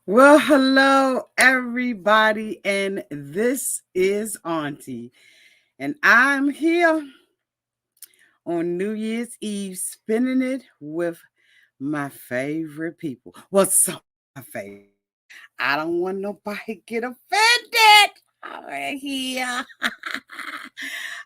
Well, hello, everybody, and this is Auntie, and I'm here on New Year's Eve spending it with my favorite people. Well, some of my favorite. I don't want nobody get offended. I'm here.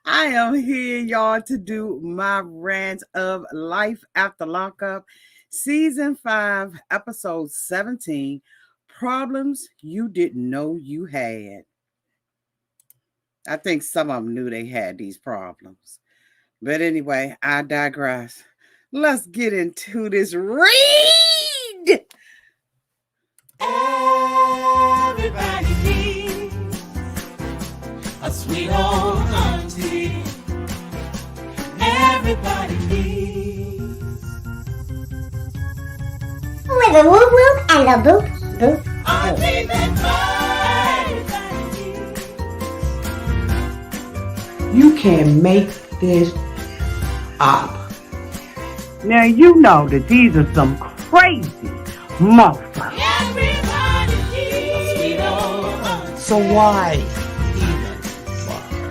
I am here, y'all, to do my rant of Life After Lockup, Season 5, Episode 17, Problems You Didn't Know You Had. I think some of them knew they had these problems. But anyway, I digress. Let's get into this read. Everybody needs a sweet old auntie. Everybody needs with a whoop whoop and a boop boop auntie boop. that everybody needs. You can make this up. Now you know that these are some crazy motherfuckers. Everybody needs a sweet old auntie. So why even bother?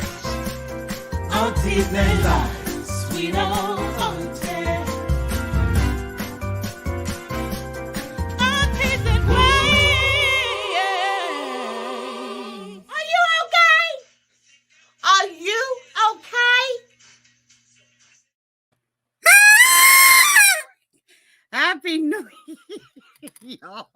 Auntie that sweet old auntie. Auntie that Are you okay? Are you okay? Happy New Year, y'all.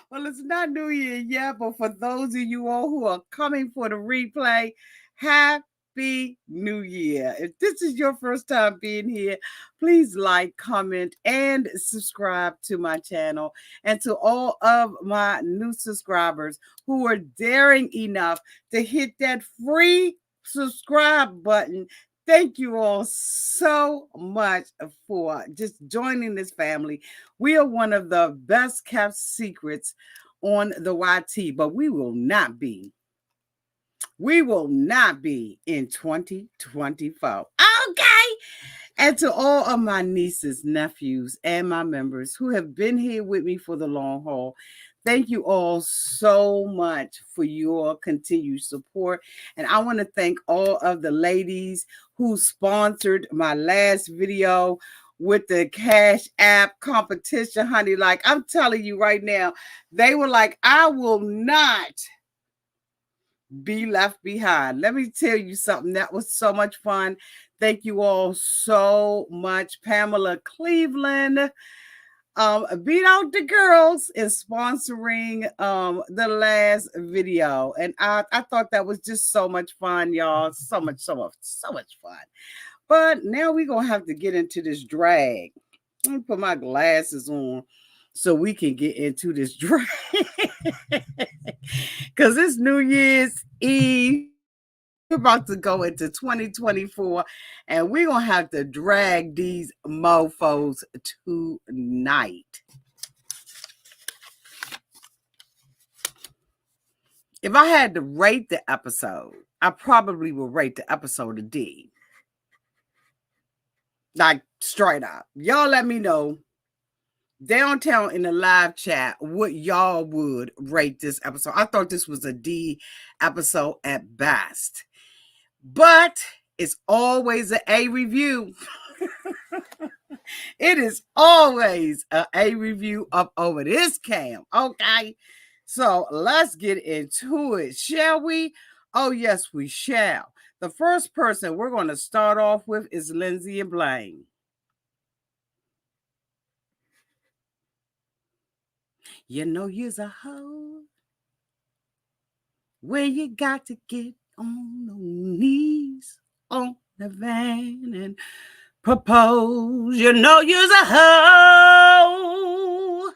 Well, it's not New Year yet, but for those of you all who are coming for the replay, Happy New Year. If this is your first time being here, please like, comment, and subscribe to my channel. And to all of my new subscribers who are daring enough to hit that free subscribe button, thank you all so much for just joining this family. We are one of the best kept secrets on the YT, but we will not be in 2024. Okay. And to all of my nieces, nephews, and my members who have been here with me for the long haul, thank you all so much for your continued support. And I want to thank all of the ladies who sponsored my last video with the Cash App competition, honey. Like, I'm telling you right now, they were like, I will not be left behind. Let me tell you something. That was so much fun. Thank you all so much. Pamela Cleveland beat out the girls in sponsoring the last video. And I thought that was just so much fun, y'all. So much fun. But now we're gonna have to get into this drag. Let me put my glasses on so we can get into this drag. Because it's New Year's Eve. We're about to go into 2024, and we're going to have to drag these mofos tonight. If I had to rate the episode, I probably would rate the episode a D. Like, straight up. Y'all let me know downtown in the live chat what y'all would rate this episode. I thought this was a D episode at best. But it's always an A review. It is always an A review up over this cam. Okay. So let's get into it, shall we? Oh, yes, we shall. The first person we're going to start off with is Lindsey and Blaine. You know you's a hoe where you got to get on your knees on the van and propose. You know you's a hoe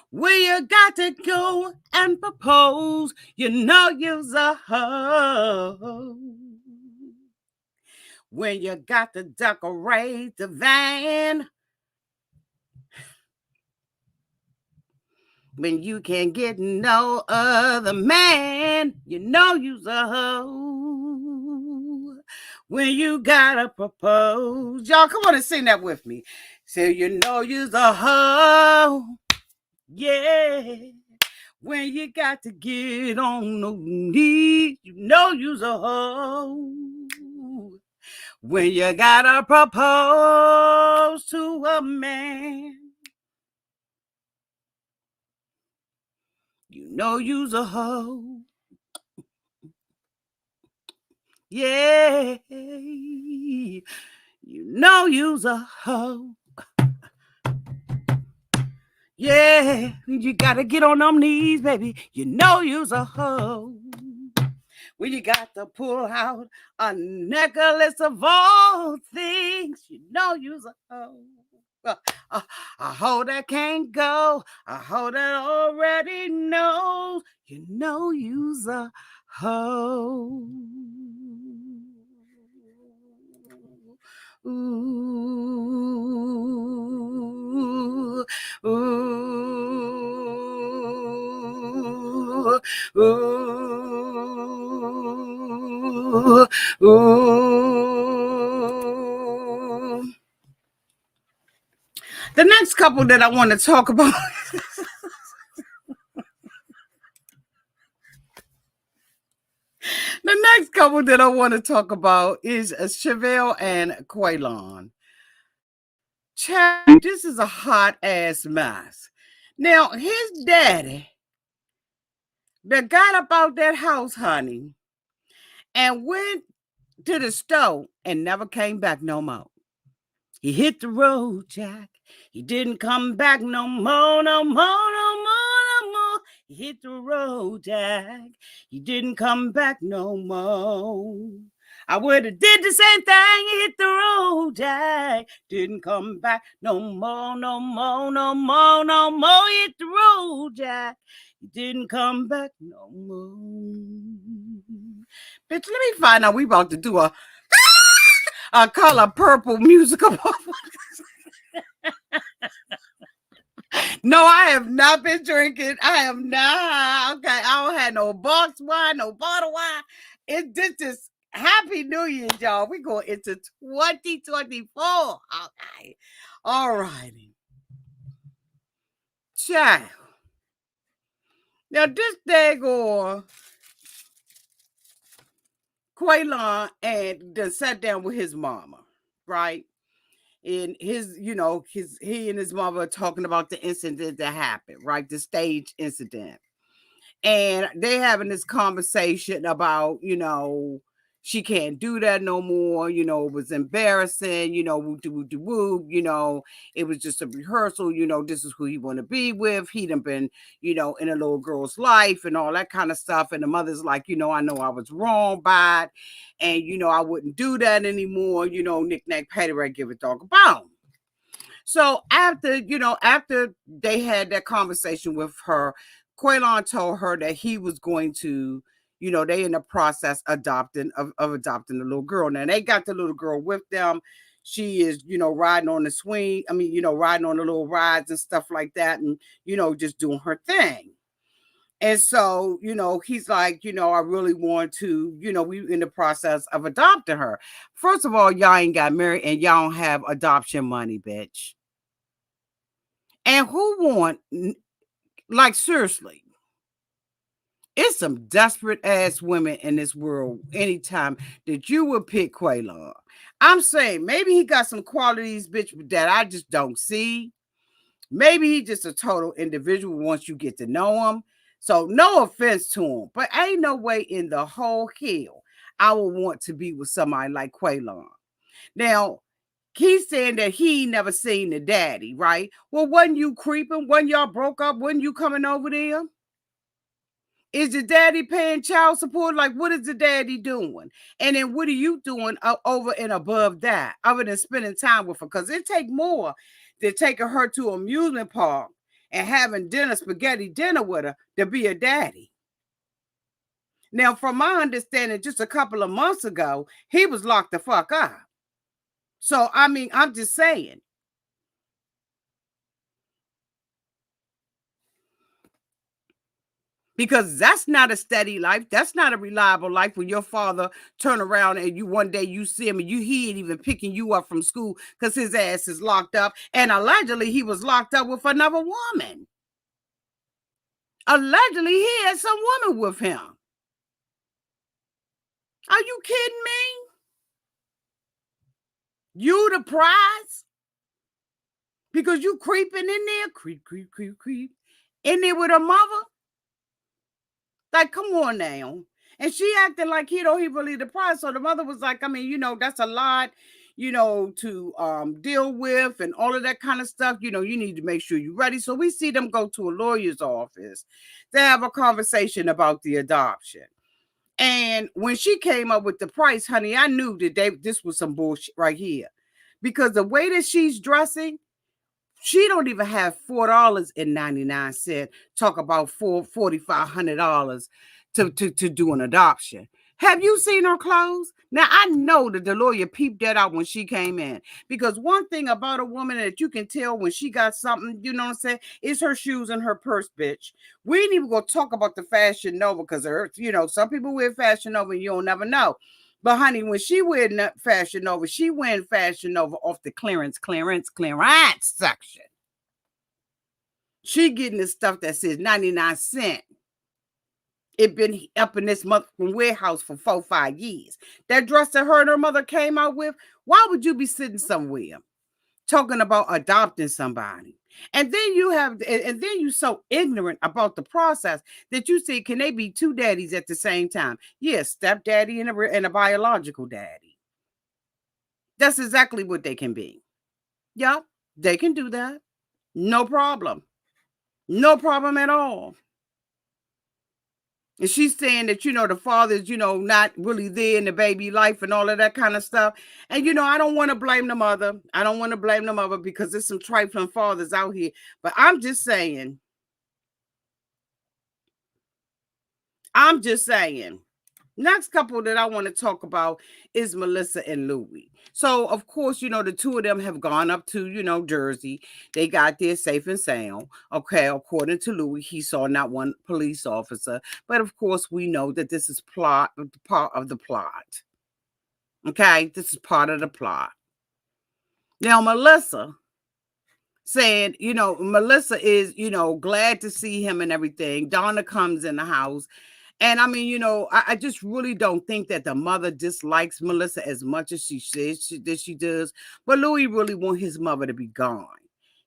where you got to go and propose. You know you's a hoe when you got to decorate the van. When you can't get no other man, you know you's a hoe. When you gotta propose. Y'all, come on and sing that with me. So you know you's a hoe Yeah. When you got to get on the knees, you know you's a hoe. When you gotta propose to a man, you know you's a hoe. Yeah. You know you's a hoe. Yeah, you gotta get on them knees, baby. You know you's a hoe. When you got to pull out a necklace of all things, you know you's a hoe. A hoe that can't go, a hoe that already knows, you know you's a hoe. Ooh, ooh, ooh, ooh. The next couple that I want to talk about is Shavell and Quaylon. Child, this is a hot ass mess. Now, his daddy that got up out that house, honey, and went to the store and never came back no more. He hit the road, Jack. He didn't come back no more, no more, no more, no more. He hit the road, Jack. He didn't come back no more. I would have did the same thing. He hit the road, Jack. Didn't come back no more, no more, no more, no more. He hit the road, Jack. He didn't come back no more. Bitch, let me find out. We about to do a Color Purple musical. No, I have not been drinking. I am not. Okay, I don't have no box wine, no bottle wine. This is Happy New Year, y'all. We going into 2024. Okay. All righty. Child. Now, this daggone Quaylon and sat down with his mama, right? And he and his mother are talking about the incident that happened, right? The stage incident. And they having this conversation about, she can't do that no more. It was embarrassing, woo, it was just a rehearsal, this is who he want to be with. He done been, in a little girl's life and all that kind of stuff. And the mother's like, I know I was wrong by it. And, I wouldn't do that anymore. Knick-knack, paddywhack, give a dog a bone. So after they had that conversation with her, Quaylon told her that he was going to, they in the process of adopting the little girl. Now they got the little girl with them. She is, riding on the swing. Riding on the little rides and stuff like that, and just doing her thing. And so, he's like, I really want to, we in the process of adopting her. First of all, y'all ain't got married and y'all don't have adoption money, bitch. And who want, like, seriously, it's some desperate ass women in this world anytime that you would pick Quaylon. I'm saying maybe he got some qualities, bitch, that I just don't see. Maybe he just a total individual once you get to know him. So no offense to him, but ain't no way in the whole hell I would want to be with somebody like Quaylon. Now, he's saying that he never seen the daddy, right? Well, wasn't you creeping? When y'all broke up, wasn't you coming over there? Is the daddy paying child support? Like, what is the daddy doing? And then what are you doing over and above that, other than spending time with her? Because it take more than taking her to an amusement park and having spaghetti dinner with her to be a daddy. Now, from my understanding, just a couple of months ago, he was locked the fuck up. So, I'm just saying. Because that's not a steady life. That's not a reliable life when your father turn around and one day you see him and he ain't even picking you up from school because his ass is locked up. And allegedly he was locked up with another woman. Allegedly, he had some woman with him. Are you kidding me? You the prize? Because you creeping in there, creep, in there with her mother? Like, come on now. And she acted like, he really the prize. So the mother was like, I mean, that's a lot, to deal with and all of that kind of stuff. You need to make sure you're ready. So we see them go to a lawyer's office to have a conversation about the adoption. And when she came up with the price, honey, I knew that this was some bullshit right here. Because the way that she's dressing, she don't even have $4.99. Talk about $4,500 to do an adoption. Have you seen her clothes? Now, I know that the lawyer peeped that out when she came in. Because one thing about a woman that you can tell when she got something, you know what I'm saying, is her shoes and her purse, bitch. We ain't even going to talk about the Fashion Nova because, some people wear Fashion Nova and you don't never know. But, honey, when she wearing Fashion Nova, she wearing Fashion Nova off the clearance section. She getting the stuff that says 99 cents. It been up in this motherfucking warehouse for 4-5 years. That dress that her and her mother came out with, why would you be sitting somewhere talking about adopting somebody? And then you so ignorant about the process that you say, can they be two daddies at the same time? Yes, stepdaddy and a biological daddy. That's exactly what they can be. Yeah, they can do that. No problem. No problem at all. And she's saying that, the father's, not really there in the baby life and all of that kind of stuff. And, I don't want to blame the mother. I don't want to blame the mother because there's some trifling fathers out here. But I'm just saying. Next couple that I want to talk about is Melissa and Louie. So, of course, the two of them have gone up to, Jersey. They got there safe and sound. Okay, according to Louie, he saw not one police officer. But, of course, we know that this is part of the plot. Okay, this is part of the plot. Now, Melissa said, Melissa is, glad to see him and everything. Donna comes in the house. And I mean, I just really don't think that the mother dislikes Melissa as much as she says that she does. But Louie really wants his mother to be gone.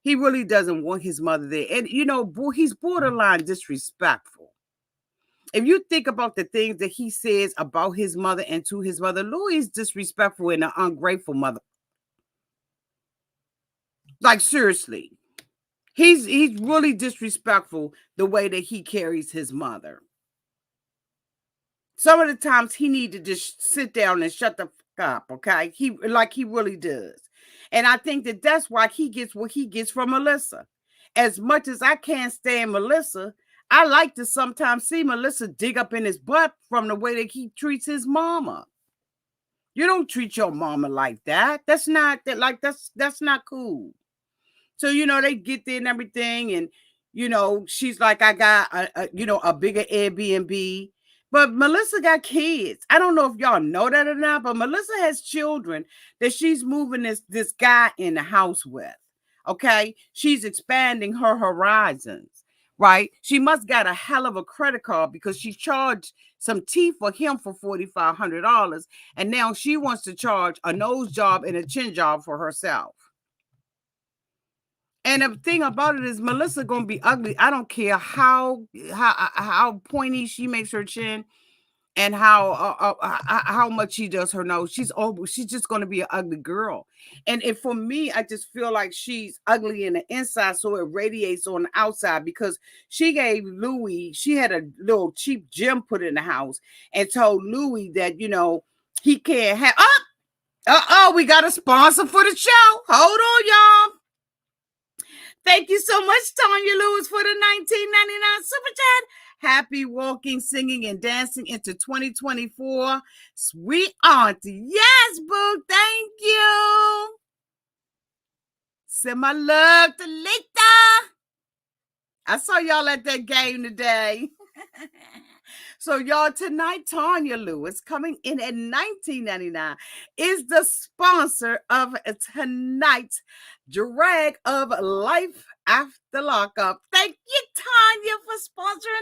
He really doesn't want his mother there. And, he's borderline disrespectful. If you think about the things that he says about his mother and to his mother, Louie is disrespectful and an ungrateful mother. Like, seriously. He's really disrespectful the way that he carries his mother. Some of the times he need to just sit down and shut the fuck up, okay? He really does. And I think that that's why he gets what he gets from Melissa. As much as I can't stand Melissa, I like to sometimes see Melissa dig up in his butt from the way that he treats his mama. You don't treat your mama like that. That's not cool. So, they get there and everything. And, she's like, I got a bigger Airbnb. But Melissa got kids. I don't know if y'all know that or not, but Melissa has children that she's moving this guy in the house with. Okay? She's expanding her horizons, right? She must got a hell of a credit card because she charged some tea for him for $4,500. And now she wants to charge a nose job and a chin job for herself. And the thing about it is Melissa gonna be ugly. I don't care how pointy she makes her chin and how much she does her nose. She's just gonna be an ugly girl. And for me, I just feel like she's ugly in the inside, so it radiates on the outside because she gave Louie, she had a little cheap gym put in the house and told Louie that he can't have we got a sponsor for the show. Hold on, y'all. Thank you so much, Tanya Lewis, for the $19.99 super chat. Happy walking, singing, and dancing into 2024. Sweet Auntie. Yes, boo. Thank you. Send my love to Lita. I saw y'all at that game today. So, y'all, tonight, Tanya Lewis, coming in at $19.99, is the sponsor of tonight's Drag of Life After Lockup. Thank you, Tanya, for sponsoring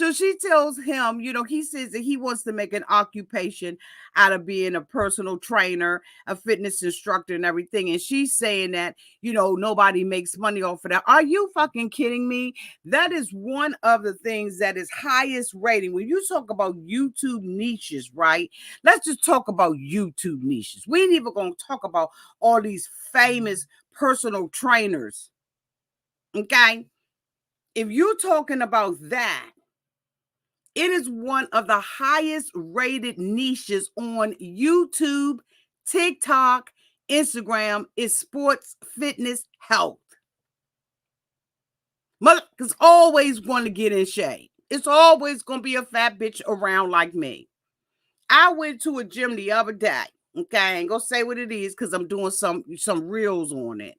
So she tells him, he says that he wants to make an occupation out of being a personal trainer, a fitness instructor, and everything. And she's saying that, nobody makes money off of that. Are you fucking kidding me? That is one of the things that is highest rating. When you talk about YouTube niches, right? Let's just talk about YouTube niches. We ain't even going to talk about all these famous personal trainers. Okay? If you're talking about that, it is one of the highest rated niches on YouTube, TikTok, Instagram is sports, fitness, health. Motherfuckers always want to get in shape. It's always going to be a fat bitch around like me. I went to a gym the other day. Okay, I ain't going to say what it is because I'm doing some reels on it.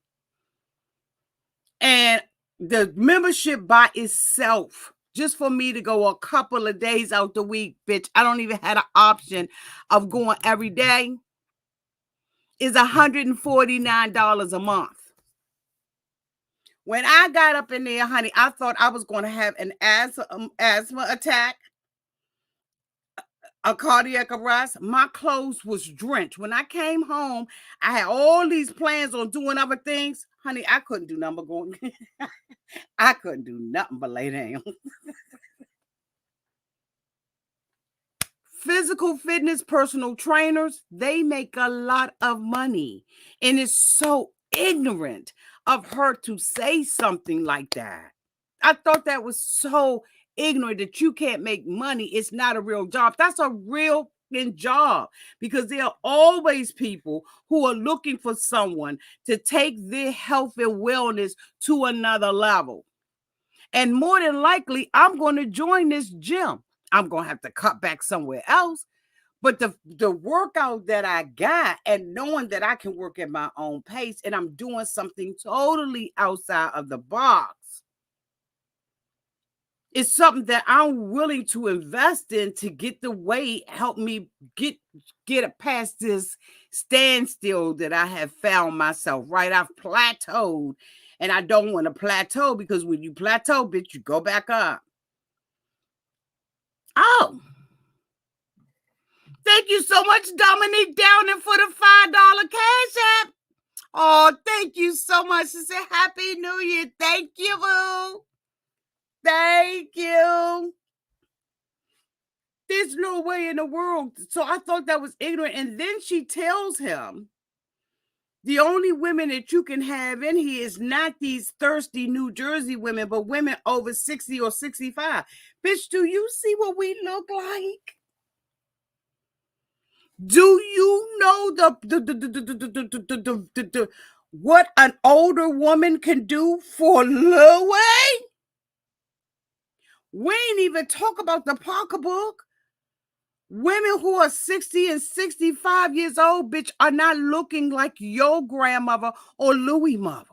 And the membership by itself, just for me to go a couple of days out the week, bitch, I don't even have an option of going every day, is $149 a month. When I got up in there, honey, I thought I was going to have an asthma attack, a cardiac arrest. My clothes was drenched. When I came home, I had all these plans on doing other things. Honey, I couldn't do nothing but going. I couldn't do nothing but lay down. Physical fitness personal trainers, they make a lot of money. And it's so ignorant of her to say something like that. I thought that was so ignorant that you can't make money. It's not a real job. That's a real job, because there are always people who are looking for someone to take their health and wellness to another level. And more than likely, I'm going to join this gym. I'm going to have to cut back somewhere else. But the workout that I got, and knowing that I can work at my own pace and I'm doing something totally outside of the box, it's something that I'm willing to invest in to get the weight, help me get past this standstill that I have found myself, right? I've plateaued, and I don't want to plateau, because when you plateau, bitch, you go back up. Oh, thank you so much, Dominique Downing, for the $5 cash app. Oh, thank you so much. She said, Happy New Year. Thank you, boo. Thank you. There's no way in the world. So I thought that was ignorant. And then she tells him, the only women that you can have in here is not these thirsty New Jersey women, but women over 60 or 65. Bitch, do you see what we look like? Do you know the what an older woman can do for Louie? We ain't even talk about the pocketbook. Women who are 60 and 65 years old, bitch, are not looking like your grandmother or Louie mother.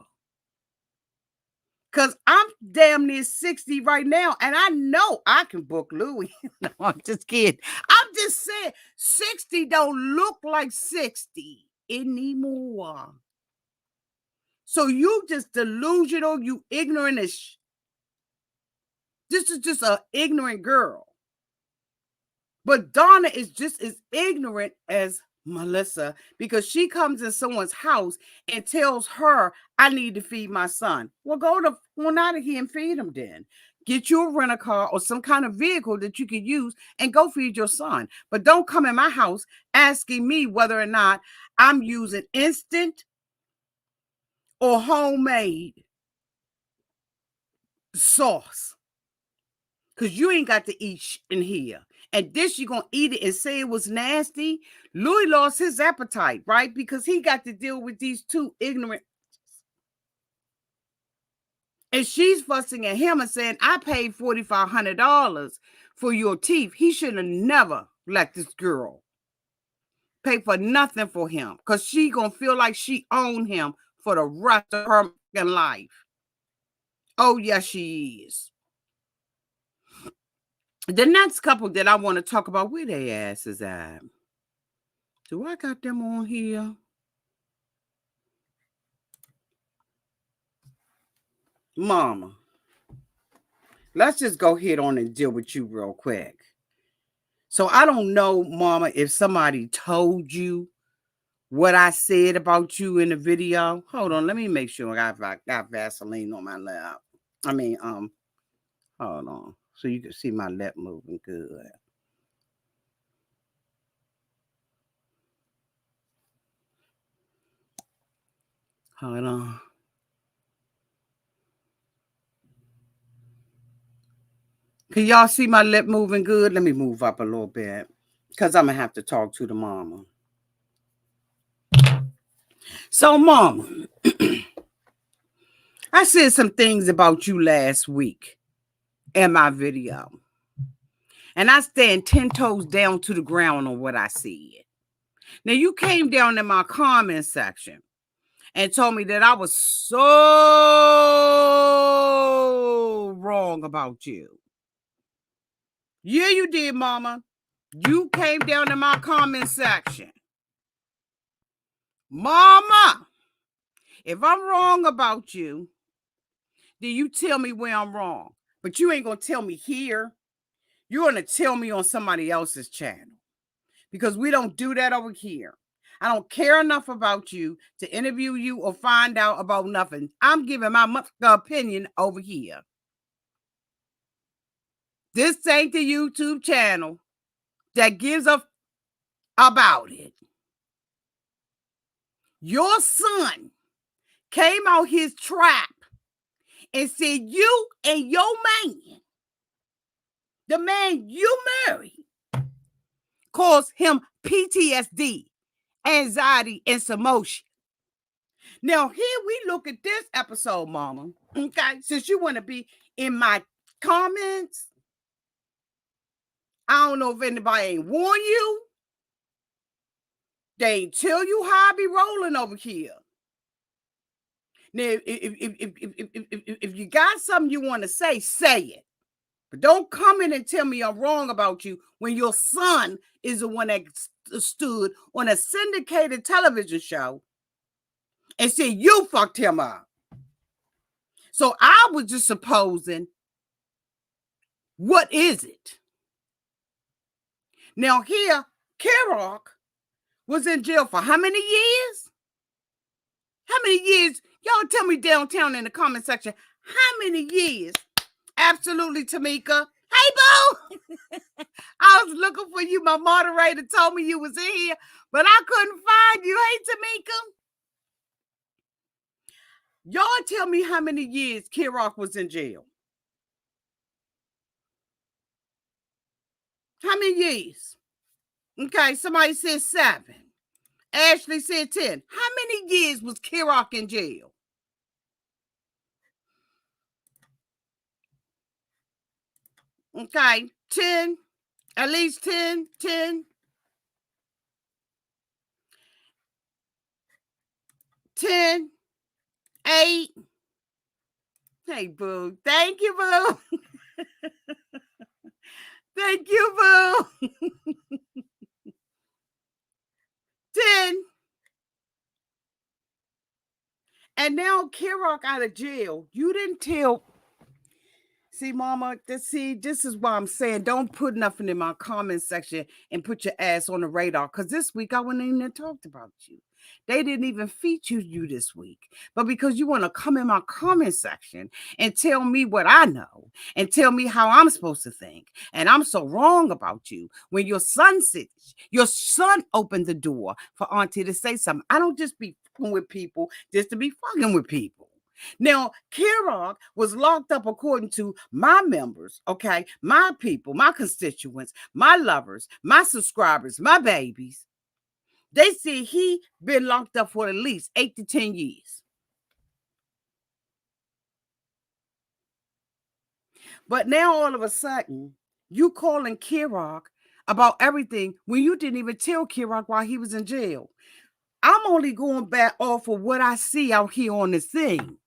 Because I'm damn near 60 right now, and I know I can book Louie. No, I'm just kidding. I'm just saying, 60 don't look like 60 anymore. So you just delusional, you ignorant as This is just an ignorant girl. But Donna is just as ignorant as Melissa, because she comes in someone's house and tells her, I need to feed my son. Well, go out of here and feed him then. Get you a rental car or some kind of vehicle that you can use and go feed your son. But don't come in my house asking me whether or not I'm using instant or homemade sauce. Because you ain't got to eat in here. And this, you're going to eat it and say it was nasty. Louie lost his appetite, right? Because he got to deal with these two ignorant. And she's fussing at him and saying, I paid $4,500 for your teeth. He should have never let this girl pay for nothing for him, because she going to feel like she owned him for the rest of her life. Oh, yes, she is. The next couple that I want to talk about, where their asses at? Do I got them on here? Mama. let's just go ahead on and deal with you real quick. So I don't know, Mama, if somebody told you what I said about you in the video. Hold on, let me make sure I got Vaseline on my lap. Hold on, so you can see my lip moving good. Hold on. Can y'all see my lip moving good? Let me move up a little bit because I'm going to have to talk to the mama. So, Mama, I said some things about you last week in my video. And I stand 10 toes down to the ground on what I said. Now, you came down in my comment section and told me that I was so wrong about you. Yeah, you did, Mama. You came down in my comment section. Mama, if I'm wrong about you, then you tell me where I'm wrong. But you ain't going to tell me here. You're going to tell me on somebody else's channel. Because we don't do that over here. I don't care enough about you to interview you or find out about nothing. I'm giving my opinion over here. This ain't the YouTube channel that gives a about it. Your son came out his trap and said you and your man, the man you married, caused him PTSD, anxiety, and some motion. Now, here we look at this episode, Mama. Okay, since you want to be in my comments, I don't know if anybody ain't warn you. They ain't tell you how I be rolling over here. Now, if you got something you want to say it. But don't come in and tell me I'm wrong about you when your son is the one that stood on a syndicated television show and said you fucked him up. So I was just supposing, what is it? Now here, Kerok was in jail for how many years? How many years? Y'all tell me downtown in the comment section, how many years? Absolutely, Tamika. Hey, boo! I was looking for you. My moderator told me you was in here, but I couldn't find you. Hey, Tamika. Y'all tell me how many years Kerok was in jail. How many years? Okay, somebody said 7. Ashley said 10. How many years was Kerok in jail? Okay, 10. At least 10. 10. 10. 8. Hey, boo. Thank you, boo. Thank you, boo. 10. And now Kerok out of jail. You didn't tell. See, Mama, this is why I'm saying don't put nothing in my comment section and put your ass on the radar. Because this week I wouldn't even talked about you. They didn't even feature you this week. But because you want to come in my comment section and tell me what I know and tell me how I'm supposed to think. And I'm so wrong about you. When your son opened the door for Auntie to say something. I don't just be fucking with people just to be fucking with people. Now, Kerok was locked up according to my members, okay, my people, my constituents, my lovers, my subscribers, my babies. They said he been locked up for at least 8 to 10 years. But now all of a sudden, you calling Kerok about everything when you didn't even tell Kerok while he was in jail. I'm only going back off of what I see out here on this thing.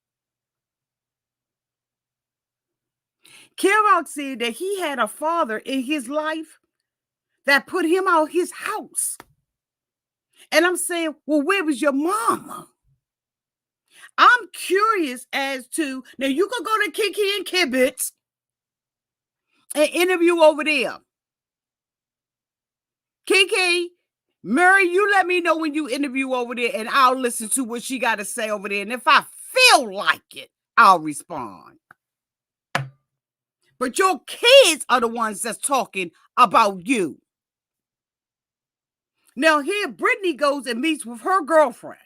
Kerok said that he had a father in his life that put him out his house. And I'm saying, well, where was your mama? I'm curious as to, now you can go to Kiki and Kibbitz An interview over there. Kiki, Murray, you let me know when you interview over there, and I'll listen to what she got to say over there. And if I feel like it, I'll respond. But your kids are the ones that's talking about you. Now here, Britney goes and meets with her girlfriend.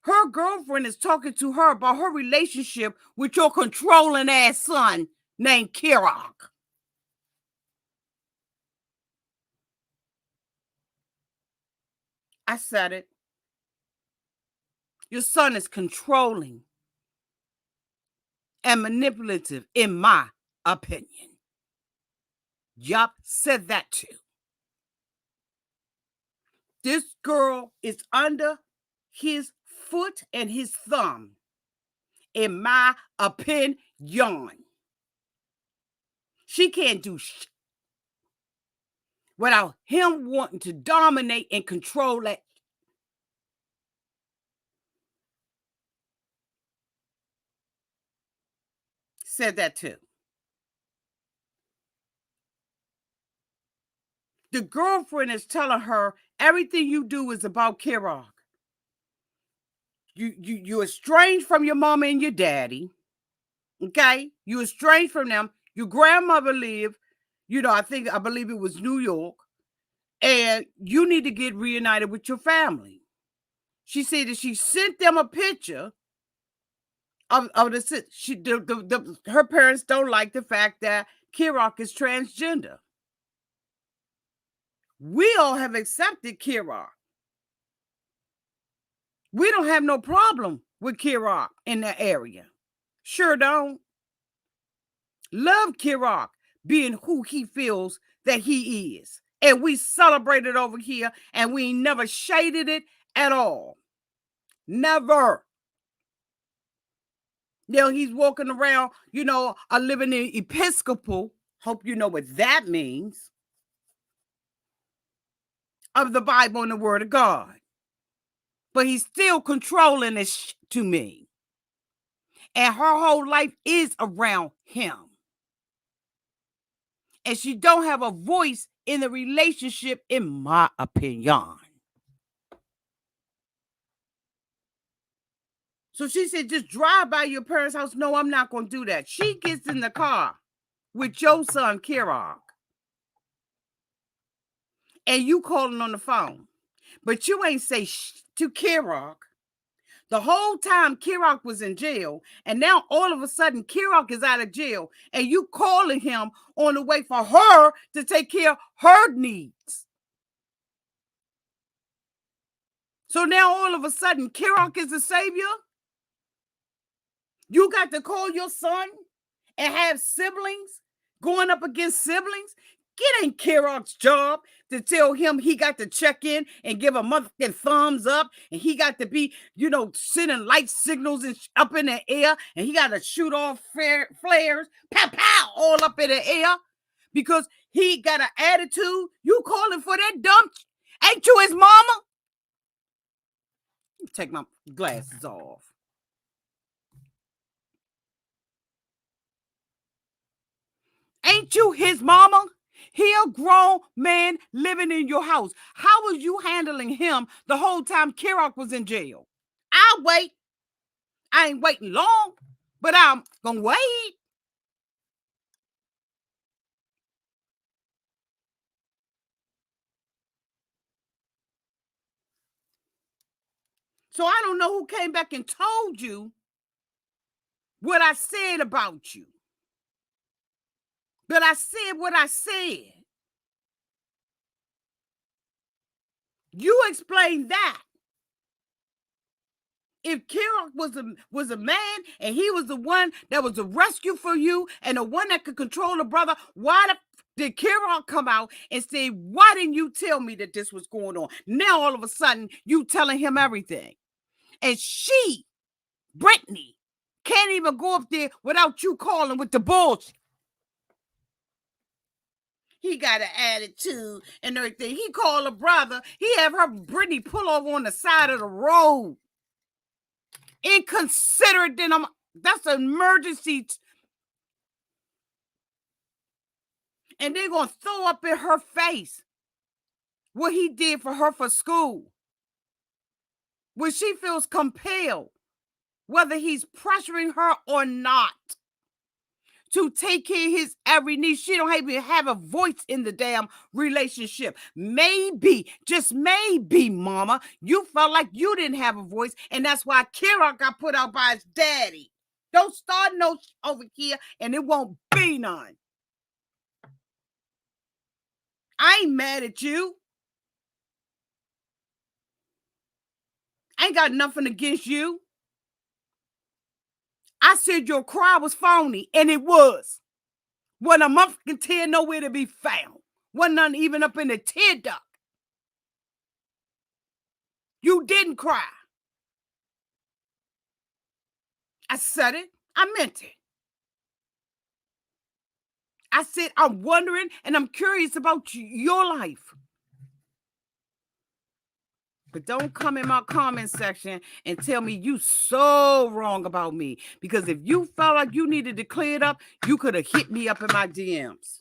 Her girlfriend is talking to her about her relationship with your controlling ass son named Kerok. I said it. Your son is controlling and manipulative, in my opinion. Yup, said that too. This girl is under his foot and his thumb, in my opinion. She can't do shit without him wanting to dominate and control that. Said that too. The girlfriend is telling her everything you do is about Kerok. You're estranged from your mama and your daddy. Okay? You're estranged from them. Your grandmother lived, I believe it was New York. And you need to get reunited with your family. She said that she sent them a picture of her parents don't like the fact that Kerok is transgender. We all have accepted Kerok. We don't have no problem with Kerok in that area. Sure don't. Love Kerok being who he feels that he is. And we celebrate it over here, and we never shaded it at all. Never. He's walking around, living in Episcopal. Hope you know what that means. Of the Bible and the Word of God. But he's still controlling this to me. And her whole life is around him. And she don't have a voice in the relationship, in my opinion. So she said, just drive by your parents' house. No, I'm not going to do that. She gets in the car with your son, Kerok. And you calling on the phone. But you ain't say to Kerok. The whole time Kerok was in jail, and now all of a sudden Kerok is out of jail, and you calling him on the way for her to take care of her needs. So now all of a sudden Kerok is the savior? You got to call your son and have siblings going up against siblings? It ain't Kerok's job to tell him he got to check in and give a motherfucking thumbs up, and he got to be, sending light signals and up in the air, and he got to shoot off flares, pow, pow, all up in the air because he got an attitude. You calling for that dumb? Ain't you his mama? Take my glasses off. Ain't you his mama? He a grown man living in your house. How was you handling him the whole time Kerok was in jail? I'll wait. I ain't waiting long, but I'm going to wait. So I don't know who came back and told you what I said about you. But I said what I said. You explain that. If Kerok was a man and he was the one that was a rescue for you and the one that could control the brother, why did Kerok come out and say, why didn't you tell me that this was going on? Now all of a sudden you telling him everything. And she, Britney, can't even go up there without you calling with the bullshit. He got an attitude and everything. He called a brother. He have her Britney pull over on the side of the road. Inconsiderate, then that's an emergency. And they're going to throw up in her face what he did for her for school. When she feels compelled, whether he's pressuring her or not, to take care of his every need. She don't even have a voice in the damn relationship. Maybe, just maybe, mama, you felt like you didn't have a voice, and that's why Kerok got put out by his daddy. Don't start no over here, and it won't be none. I ain't mad at you. I ain't got nothing against you. I said your cry was phony, and it was. Wasn't a motherfucking tear nowhere to be found. Wasn't none even up in the tear duct. You didn't cry. I said it. I meant it. I said, I'm wondering and I'm curious about your life. But don't come in my comment section and tell me you so wrong about me. Because if you felt like you needed to clear it up, you could have hit me up in my DMs.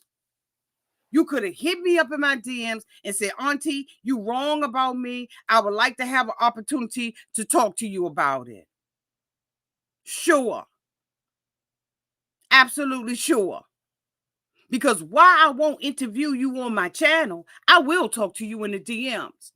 You could have hit me up in my DMs and said, Auntie, you wrong about me. I would like to have an opportunity to talk to you about it. Sure. Absolutely sure. Because while I won't interview you on my channel, I will talk to you in the DMs.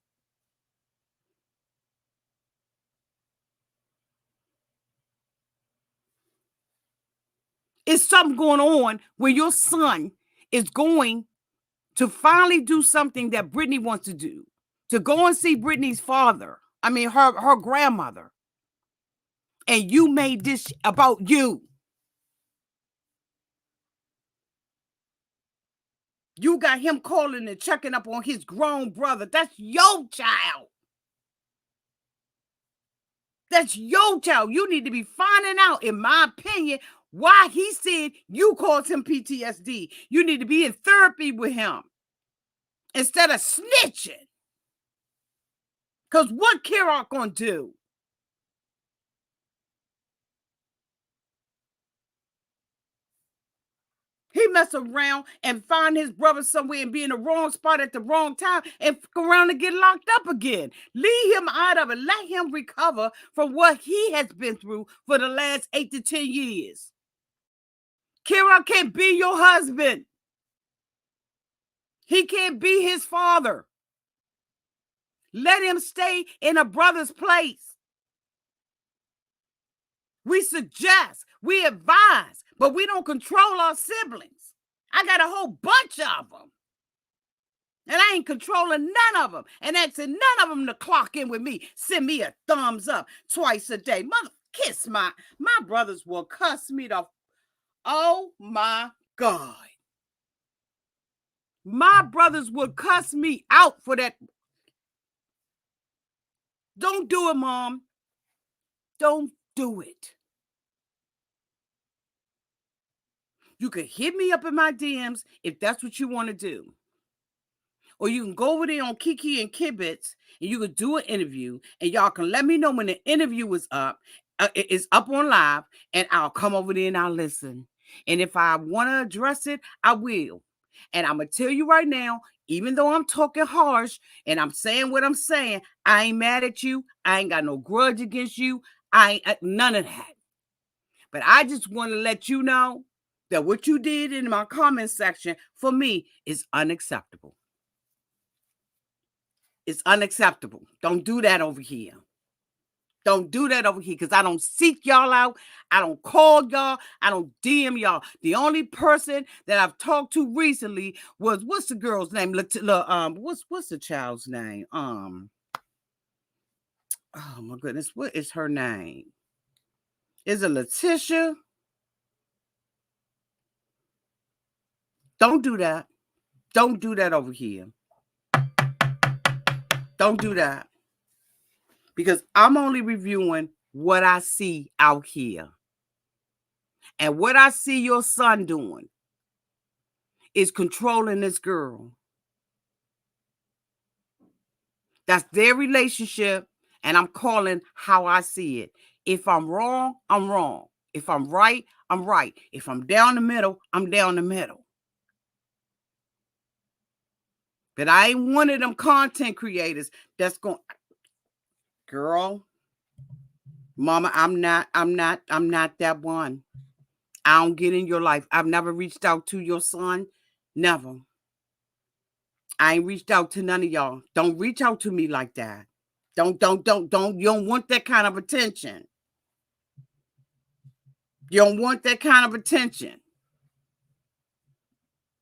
It's something going on where your son is going to finally do something that Britney wants to do. To go and see Britney's father. I mean, her grandmother. And you made this about you. You got him calling and checking up on his grown brother. That's your child. That's your child. You need to be finding out, in my opinion, why he said you caused him PTSD. You need to be in therapy with him instead of snitching. Because what Kerok gonna do? He mess around and find his brother somewhere and be in the wrong spot at the wrong time and fuck around and get locked up again. Leave him out of it. Let him recover from what he has been through for the last 8 to 10 years. Kerok can't be your husband. He can't be his father. Let him stay in a brother's place. We suggest, we advise, but we don't control our siblings. I got a whole bunch of them. And I ain't controlling none of them. And asking none of them to clock in with me. Send me a thumbs up twice a day. Mother, kiss my brothers will cuss me the... Oh, my God. My brothers would cuss me out for that. Don't do it, Mom. Don't do it. You can hit me up in my DMs if that's what you want to do. Or you can go over there on Kiki and Kibitz and you can do an interview and y'all can let me know when the interview is up. It's up on live and I'll come over there and I'll listen. And if I want to address it, I will. And I'm going to tell you right now, even though I'm talking harsh and I'm saying what I'm saying, I ain't mad at you. I ain't got no grudge against you. I ain't none of that. But I just want to let you know that what you did in my comment section for me is unacceptable. It's unacceptable. Don't do that over here. Don't do that over here because I don't seek y'all out. I don't call y'all. I don't DM y'all. The only person that I've talked to recently was, what's the girl's name? What's the child's name? Oh my goodness, what is her name? Is it Letitia? Don't do that. Don't do that over here. Don't do that. Because I'm only reviewing what I see out here. And what I see your son doing is controlling this girl. That's their relationship, and I'm calling how I see it. If I'm wrong, I'm wrong. If I'm right, I'm right. If I'm down the middle, I'm down the middle. But I ain't one of them content creators that's going, girl, mama, I'm not that one. I don't get in your life. I've never reached out to your son. Never. I ain't reached out to none of y'all. Don't reach out to me like that. Don't. You don't want that kind of attention. You don't want that kind of attention.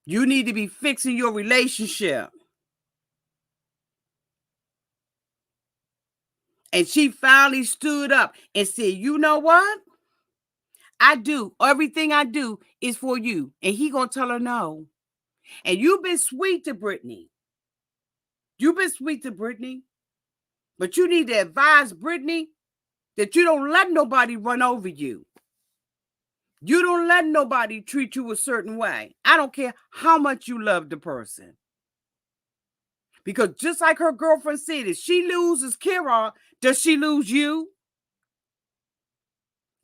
You need to be fixing your relationship. And she finally stood up and said, you know what? I do. Everything I do is for you. And he gonna tell her no. And you've been sweet to Britney. You've been sweet to Britney. But you need to advise Britney that you don't let nobody run over you. You don't let nobody treat you a certain way. I don't care how much you love the person. Because just like her girlfriend said, if she loses Kerok, does she lose you?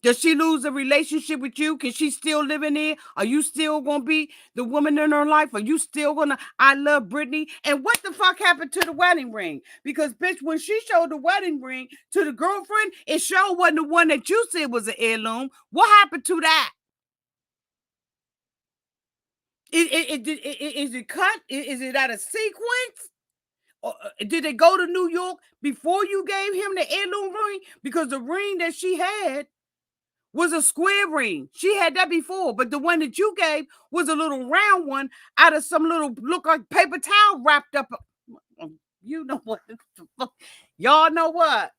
Does she lose a relationship with you? Can she still live in there? Are you still going to be the woman in her life? Are you still going to, I love Britney? And what the fuck happened to the wedding ring? Because, bitch, when she showed the wedding ring to the girlfriend, it sure wasn't the one that you said was an heirloom. What happened to that? Is it cut? Is it out of sequence? Or did they go to New York before you gave him the heirloom ring? Because the ring that she had was a square ring. She had that before, but the one that you gave was a little round one out of some little, look like paper towel wrapped up. You know what? Y'all know what?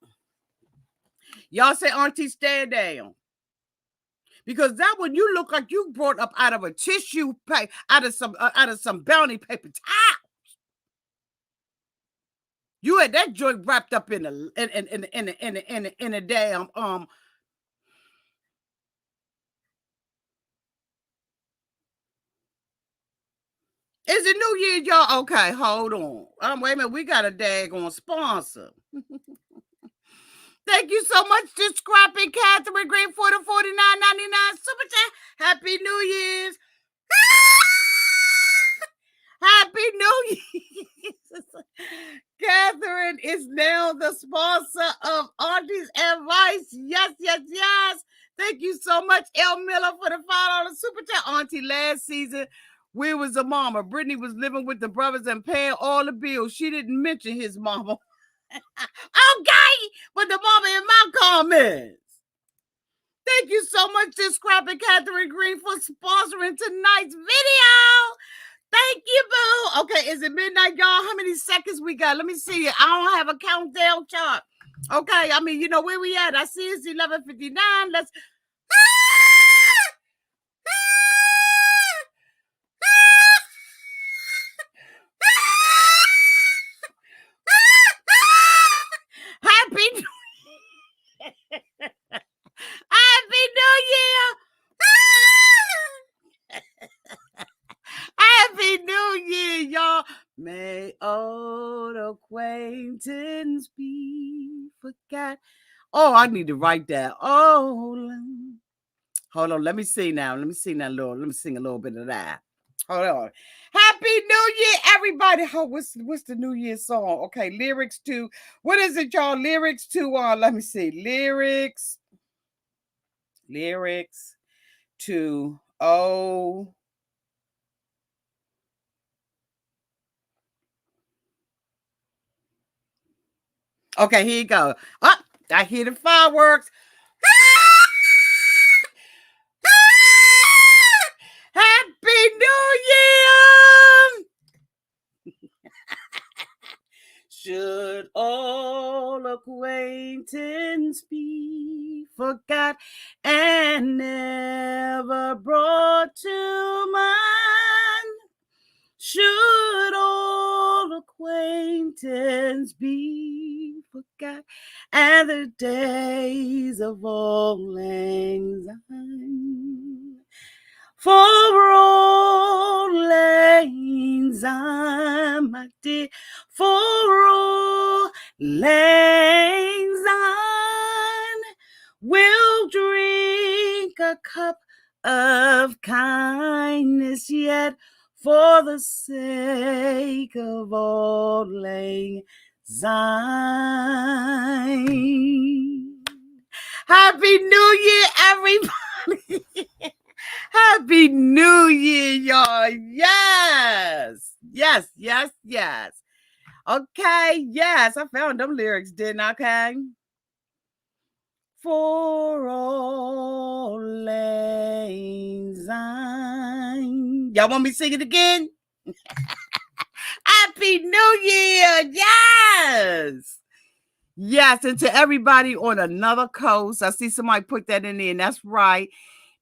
Y'all say, Auntie, stand down. Because that one you look like you brought up out of a tissue paper, out of some bounty paper towel. You had that joint wrapped up in a damn Is it New Year, y'all? Okay, hold on. Wait a minute. We got a daggone sponsor. Thank you so much to Scrappy Catherine Green for the $49.99 super chat. Happy New Year's. Happy New Year's. Catherine is now the sponsor of Auntie's Advice. Yes, yes, yes. Thank you so much, El Miller, for the $5 super chat. Auntie, last season, where was the mama? Britney was living with the brothers and paying all the bills. She didn't mention his mama. Okay, but the mama in my comments. Thank you so much to Scrap and Catherine Green for sponsoring tonight's video. Thank you, boo. Okay, is it midnight, y'all? How many seconds we got? Let me see it. I don't have a countdown chart. Okay, I mean, you know where we at. I see it's 11:59. Let's... Happy New Year! Happy New Year! Happy New Year, y'all! May old acquaintance be forgot. Oh, I need to write that. Oh, hold on. Let me sing now. Let me sing a little bit of that. Hold on. Happy New Year, everybody. Oh, what's the New Year song? Okay, lyrics to, what is it, y'all? Lyrics to, let me see. Lyrics to, oh. Okay, here you go. Oh, I hear the fireworks. Happy New Year! Should all acquaintance be forgot and never brought to mind? Should all acquaintance be forgot and the days of all lang syne? For all lang syne, my dear, for all lang syne, we'll drink a cup of kindness yet for the sake of old lang syne. Happy New Year, everybody. Happy New Year, y'all. Yes. Yes, yes, yes. Okay, yes, I found them lyrics, didn't I, okay? For all lang syne. Y'all want me to sing it again? Happy New Year! Yes! Yes, and to everybody on another coast. I see somebody put that in there, and that's right.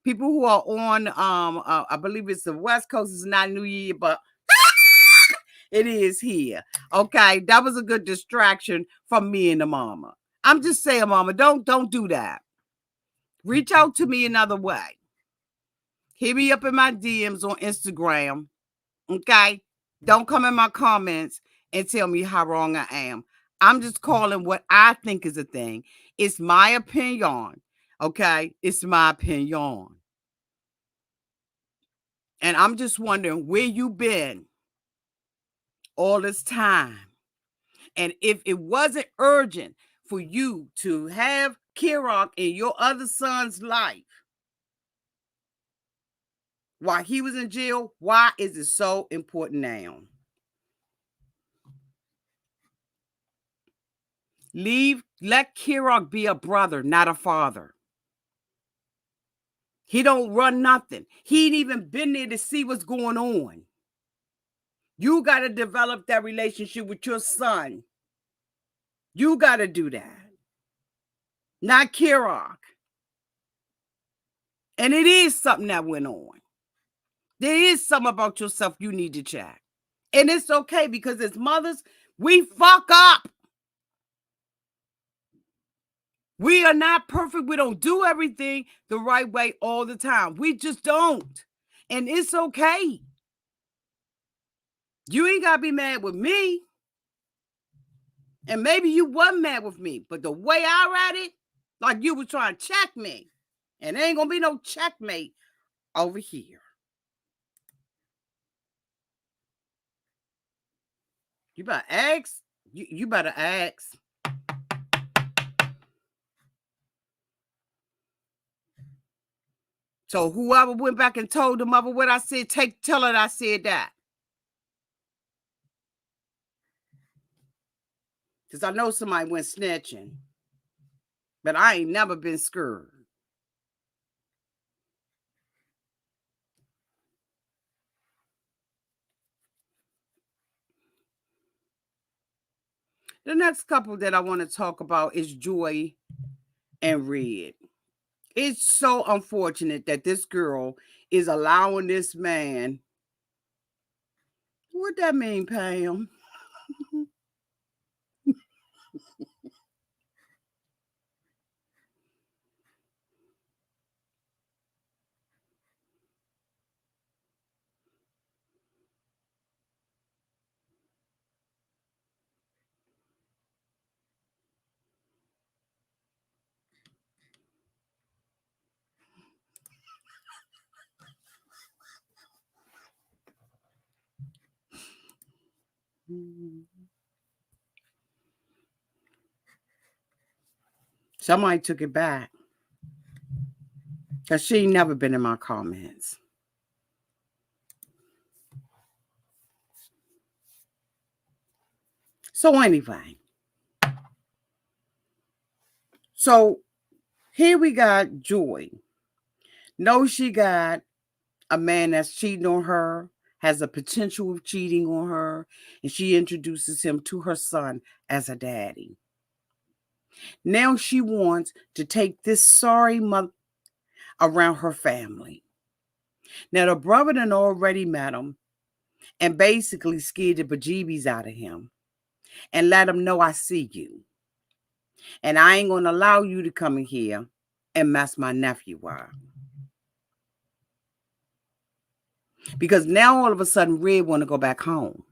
People who are on I believe it's the West Coast, is not New Year, but it is here. Okay, that was a good distraction from me and the mama. I'm just saying, mama, don't do that. Reach out to me another way. Hit me up in my DMs on Instagram. Okay? Don't come in my comments and tell me how wrong I am. I'm just calling what I think is a thing. It's my opinion. Okay? It's my opinion. And I'm just wondering where you been all this time. And if it wasn't urgent for you to have Kerok in your other son's life while he was in jail, why is it so important now? Let Kerok be a brother, not a father. He don't run nothing. He ain't even been there to see what's going on. You got to develop that relationship with your son. You got to do that. Not Kerok. And it is something that went on. There is something about yourself you need to check. And it's okay because as mothers, we fuck up. We are not perfect. We don't do everything the right way all the time. We just don't. And it's okay. You ain't got to be mad with me. And maybe you wasn't mad with me. But the way I read it, like you was trying to check me. And there ain't going to be no checkmate over here. You better ask. You better ask. So whoever went back and told the mother what I said, tell her I said that. Because I know somebody went snitching. But I ain't never been scared. The next couple that I want to talk about is Joy and Red. It's so unfortunate that this girl is allowing this man. What that mean, Pam? Somebody took it back. Because she ain't never been in my comments. So anyway. So here we got Joy. Knows she got a man that's cheating on her, has a potential of cheating on her, and she introduces him to her son as a daddy. Now she wants to take this sorry mother around her family. Now the brother done already met him and basically scared the bejeebies out of him and let him know I see you. And I ain't going to allow you to come in here and mess my nephew up. Because now all of a sudden Red want to go back home.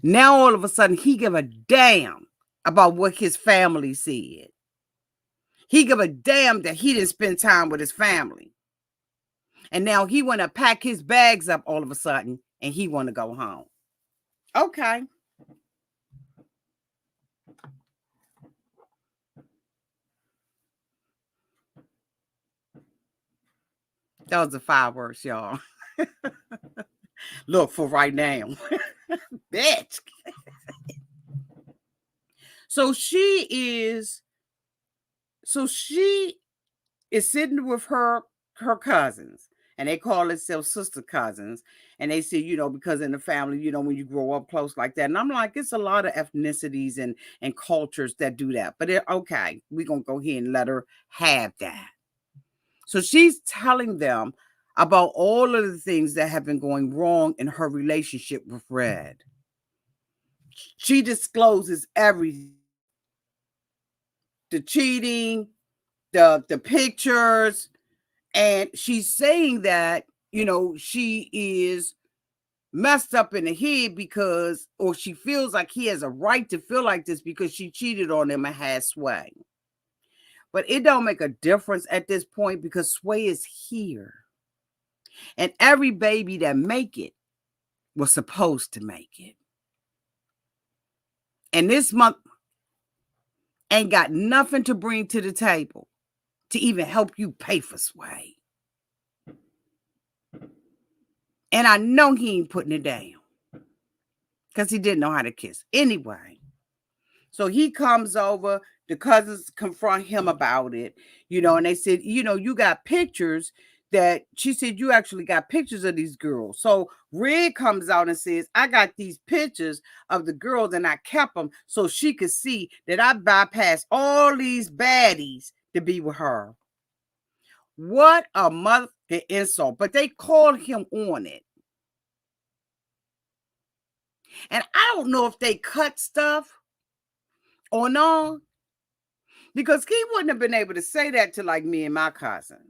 Now all of a sudden he give a damn about what his family said. He give a damn that he didn't spend time with his family. And now he want to pack his bags up all of a sudden and he want to go home. Okay. Those are fireworks, y'all. Look for right now. Bitch. So she is sitting with her cousins, and they call themselves sister cousins. And they say, because in the family, when you grow up close like that. And I'm like, it's a lot of ethnicities and cultures that do that. But okay, we're going to go ahead and let her have that. So she's telling them about all of the things that have been going wrong in her relationship with Red. She discloses everything. The cheating, the pictures, and she's saying that, she is messed up in the head or she feels like he has a right to feel like this because she cheated on him and had Sway. But it don't make a difference at this point because Sway is here. And every baby that make it was supposed to make it. And this month ain't got nothing to bring to the table to even help you pay for Sway. And I know he ain't putting it down because he didn't know how to kiss. Anyway, so he comes over. The cousins confront him about it, and they said, you got pictures that she said you actually got pictures of these girls. So Red comes out and says, I got these pictures of the girls and I kept them so she could see that I bypassed all these baddies to be with her. What a motherfucking insult. But they called him on it. And I don't know if they cut stuff or not, because he wouldn't have been able to say that to like me and my cousins.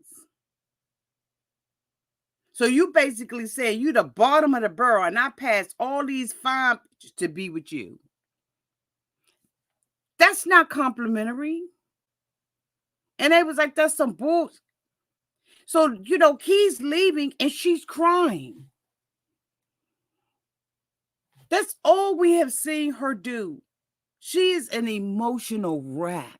So you basically say you the bottom of the barrel and I passed all these fine to be with you. That's not complimentary. And they was like, that's some bullshit. So, he's leaving and she's crying. That's all we have seen her do. She is an emotional wreck.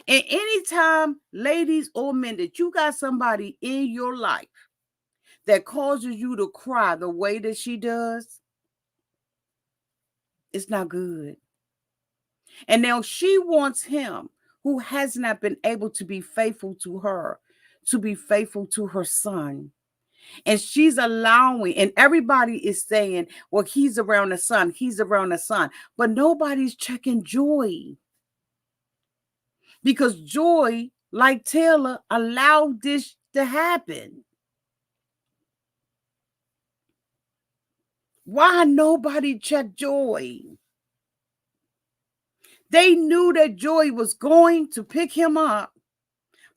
And anytime, ladies or men, that you got somebody in your life that causes you to cry the way that she does, it's not good. And now she wants him, who has not been able to be faithful to her, to be faithful to her son. And she's allowing, and everybody is saying, well, he's around the son, he's around the son. But nobody's checking Joy. Because Joy, like Taylor, allowed this to happen. Why nobody checked Joy? They knew that Joy was going to pick him up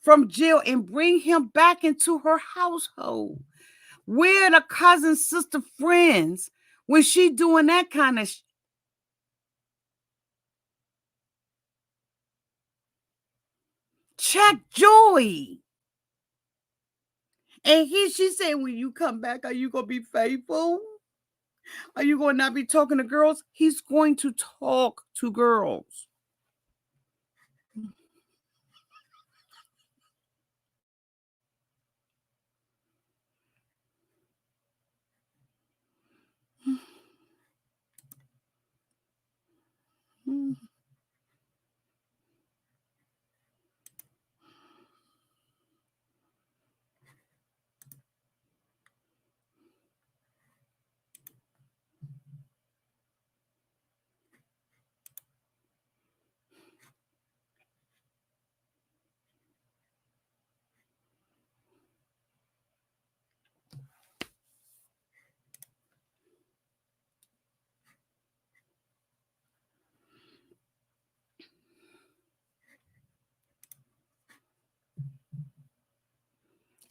from jail and bring him back into her household. Where the cousin, sister, friends when she doing that kind of check Joy. And she said, when you come back, are you going to be faithful? Are you going to not be talking to girls? He's going to talk to girls.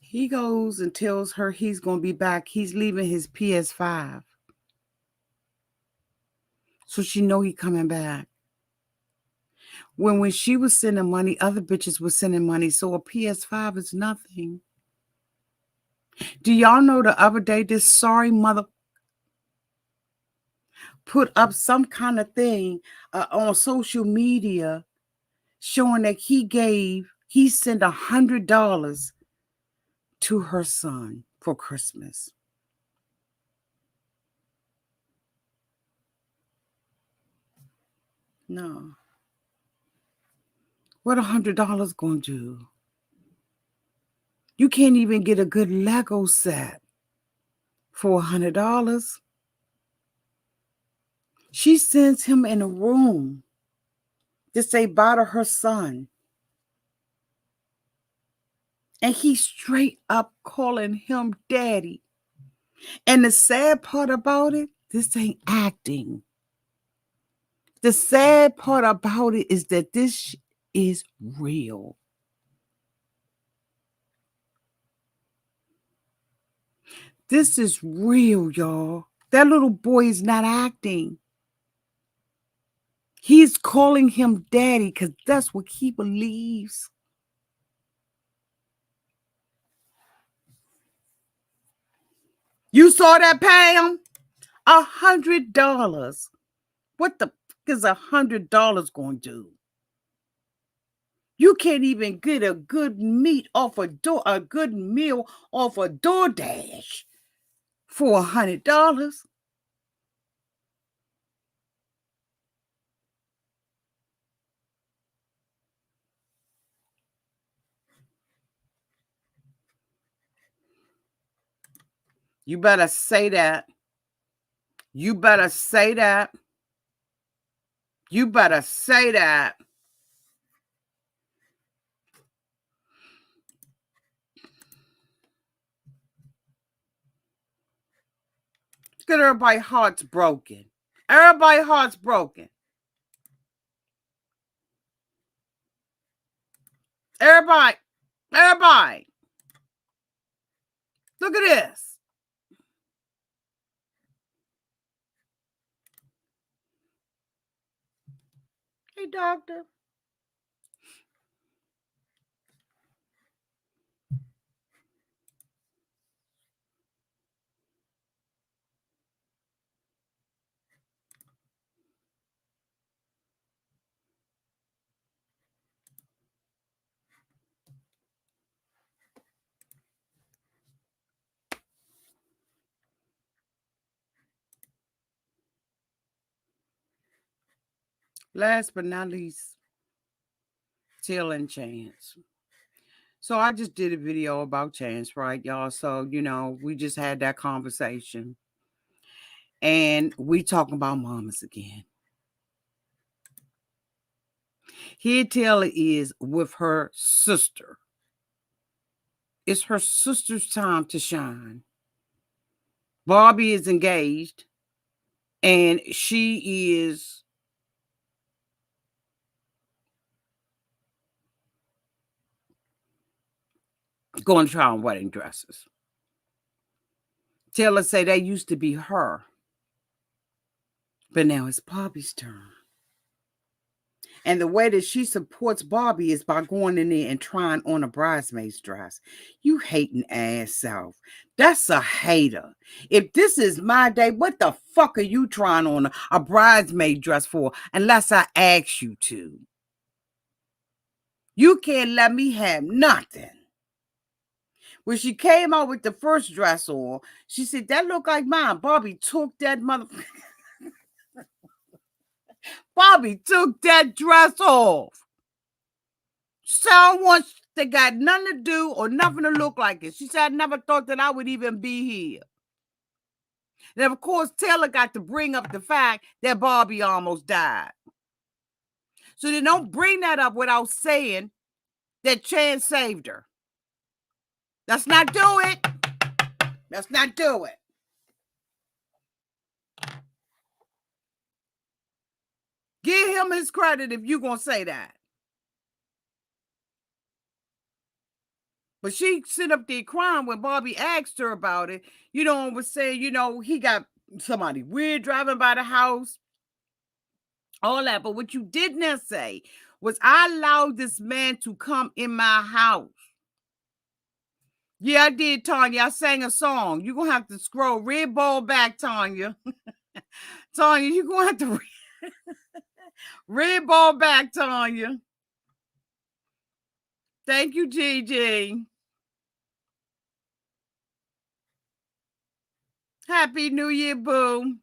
He goes and tells her he's going to be back. He's leaving his PS5. So she know he coming back. When she was sending money, other bitches were sending money. So a PS5 is nothing. Do y'all know the other day this sorry mother put up some kind of thing on social media showing that he sent $100 to her son for Christmas. No. What $100 gonna do? You can't even get a good Lego set for $100. She sends him in a room to say bye to her son. And he's straight up calling him daddy. And the sad part about it, this ain't acting. The sad part about it is that this is real. This is real, y'all. That little boy is not acting. He's calling him daddy because that's what he believes. You saw that, Pam? $100. What the fuck is $100 going to do? You can't even get a good meat off a good meal off a DoorDash for $100. You better say that. You better say that. You better say that. Get everybody's hearts broken. Everybody's hearts broken. Everybody. Look at this. Hey, doctor. Last but not least, Till and Chance. So I just did a video about Chance, right, y'all? So, we just had that conversation. And we talking about mamas again. Here Taylor is with her sister. It's her sister's time to shine. Barbie is engaged. And she is going to try on wedding dresses. Taylor say that used to be her. But now it's Barbie's turn. And the way that she supports Barbie is by going in there and trying on a bridesmaid's dress. You hating ass self. That's a hater. If this is my day, what the fuck are you trying on a bridesmaid dress for unless I ask you to? You can't let me have nothing. When she came out with the first dress on, she said, that look like mine. Barbie took that Barbie took that dress off. Someone that got nothing to do or nothing to look like it. She said, I never thought that I would even be here. And of course, Taylor got to bring up the fact that Barbie almost died. So they don't bring that up without saying that Chance saved her. Let's not do it. Let's not do it. Give him his credit if you're going to say that. But she sit up there crying when Barbie asked her about it. Was saying, he got somebody weird driving by the house. All that. But what you did not say was, I allowed this man to come in my house. Yeah, I did, Tanya. I sang a song. You're going to have to scroll red ball back, Tanya. Tanya, you're going to have to red ball back, Tanya. Thank you, Gigi. Happy New Year, boo.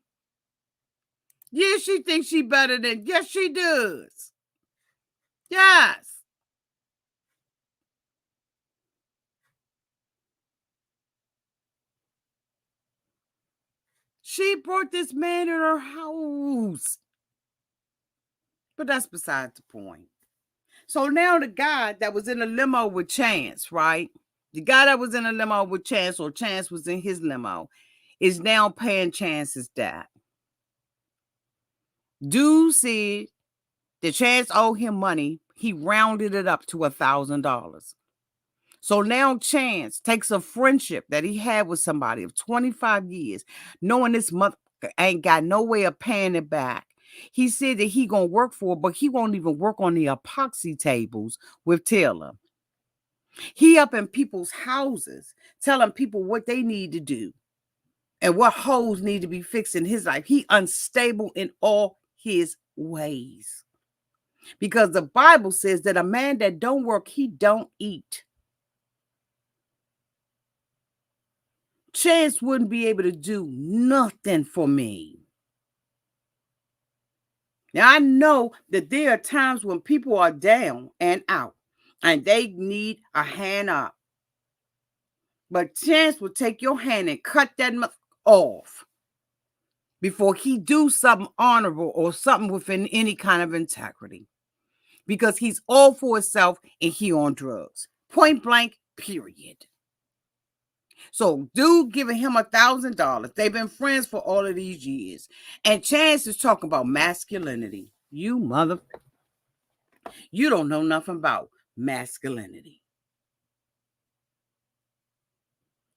Yeah, she thinks she better than, yes, she does. Yes. She brought this man in her house. But that's beside the point. So now the guy that was in a limo with Chance, right? The guy that was in a limo with Chance, or Chance was in his limo, is now paying Chance's debt. Dude said the Chance owed him money. He rounded it up to $1,000. So now Chance takes a friendship that he had with somebody of 25 years, knowing this mother ain't got no way of paying it back. He said that he gonna work for it, but he won't even work on the epoxy tables with Taylor. He up in people's houses telling people what they need to do and what holes need to be fixed in his life. He unstable in all his ways. Because the Bible says that a man that don't work, he don't eat. Chance wouldn't be able to do nothing for me. Now, I know that there are times when people are down and out and they need a hand up. But Chance will take your hand and cut that off before he do something honorable or something within any kind of integrity. Because he's all for himself and he on drugs. Point blank, period. So dude giving him $1,000. They've been friends for all of these years. And Chance is talking about masculinity. You mother. You don't know nothing about masculinity.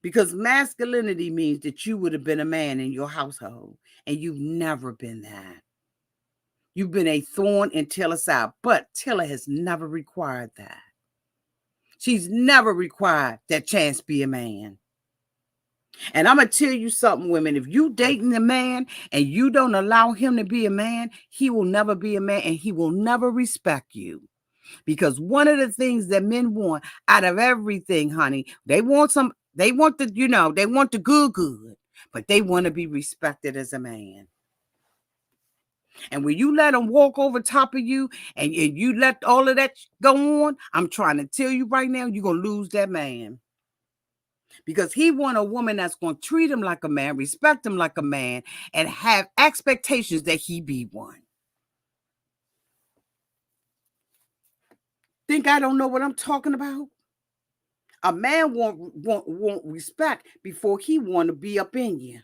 Because masculinity means that you would have been a man in your household. And you've never been that. You've been a thorn in Taylor's side. But Taylor has never required that. She's never required that Chance be a man. And I'm going to tell you something, women. If you dating a man and you don't allow him to be a man, he will never be a man and he will never respect you. Because one of the things that men want out of everything, honey, they want the, they want the good, but they want to be respected as a man. And when you let them walk over top of you and you let all of that go on, I'm trying to tell you right now, you're going to lose that man. Because he want a woman that's going to treat him like a man, respect him like a man, and have expectations that he be one. Think I don't know what I'm talking about? A man want respect before he want to be up in you.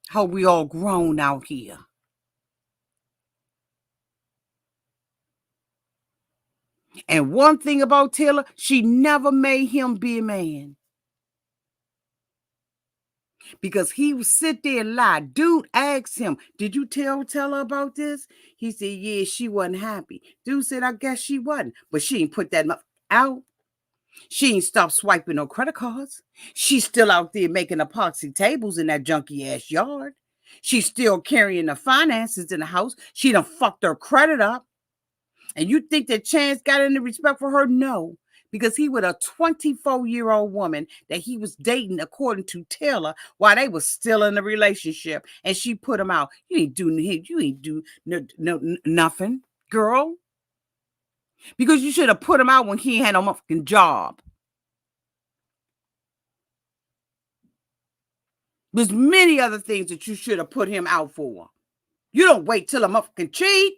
How we all grown out here. And one thing about Taylor, she never made him be a man. Because he would sit there and lie. Dude asked him, did you tell her about this? He said, yeah, she wasn't happy. Dude said, I guess she wasn't. But she ain't put that out. She ain't stopped swiping no credit cards. She's still out there making epoxy tables in that junky ass yard. She's still carrying the finances in the house. She done fucked her credit up. And you think that Chance got any respect for her? No. Because he with a 24-year-old woman that he was dating, according to Taylor, while they was still in a relationship, and she put him out. You ain't do nothing, girl. Because you should have put him out when he had no motherfucking job. There's many other things that you should have put him out for. You don't wait till a motherfucking cheat.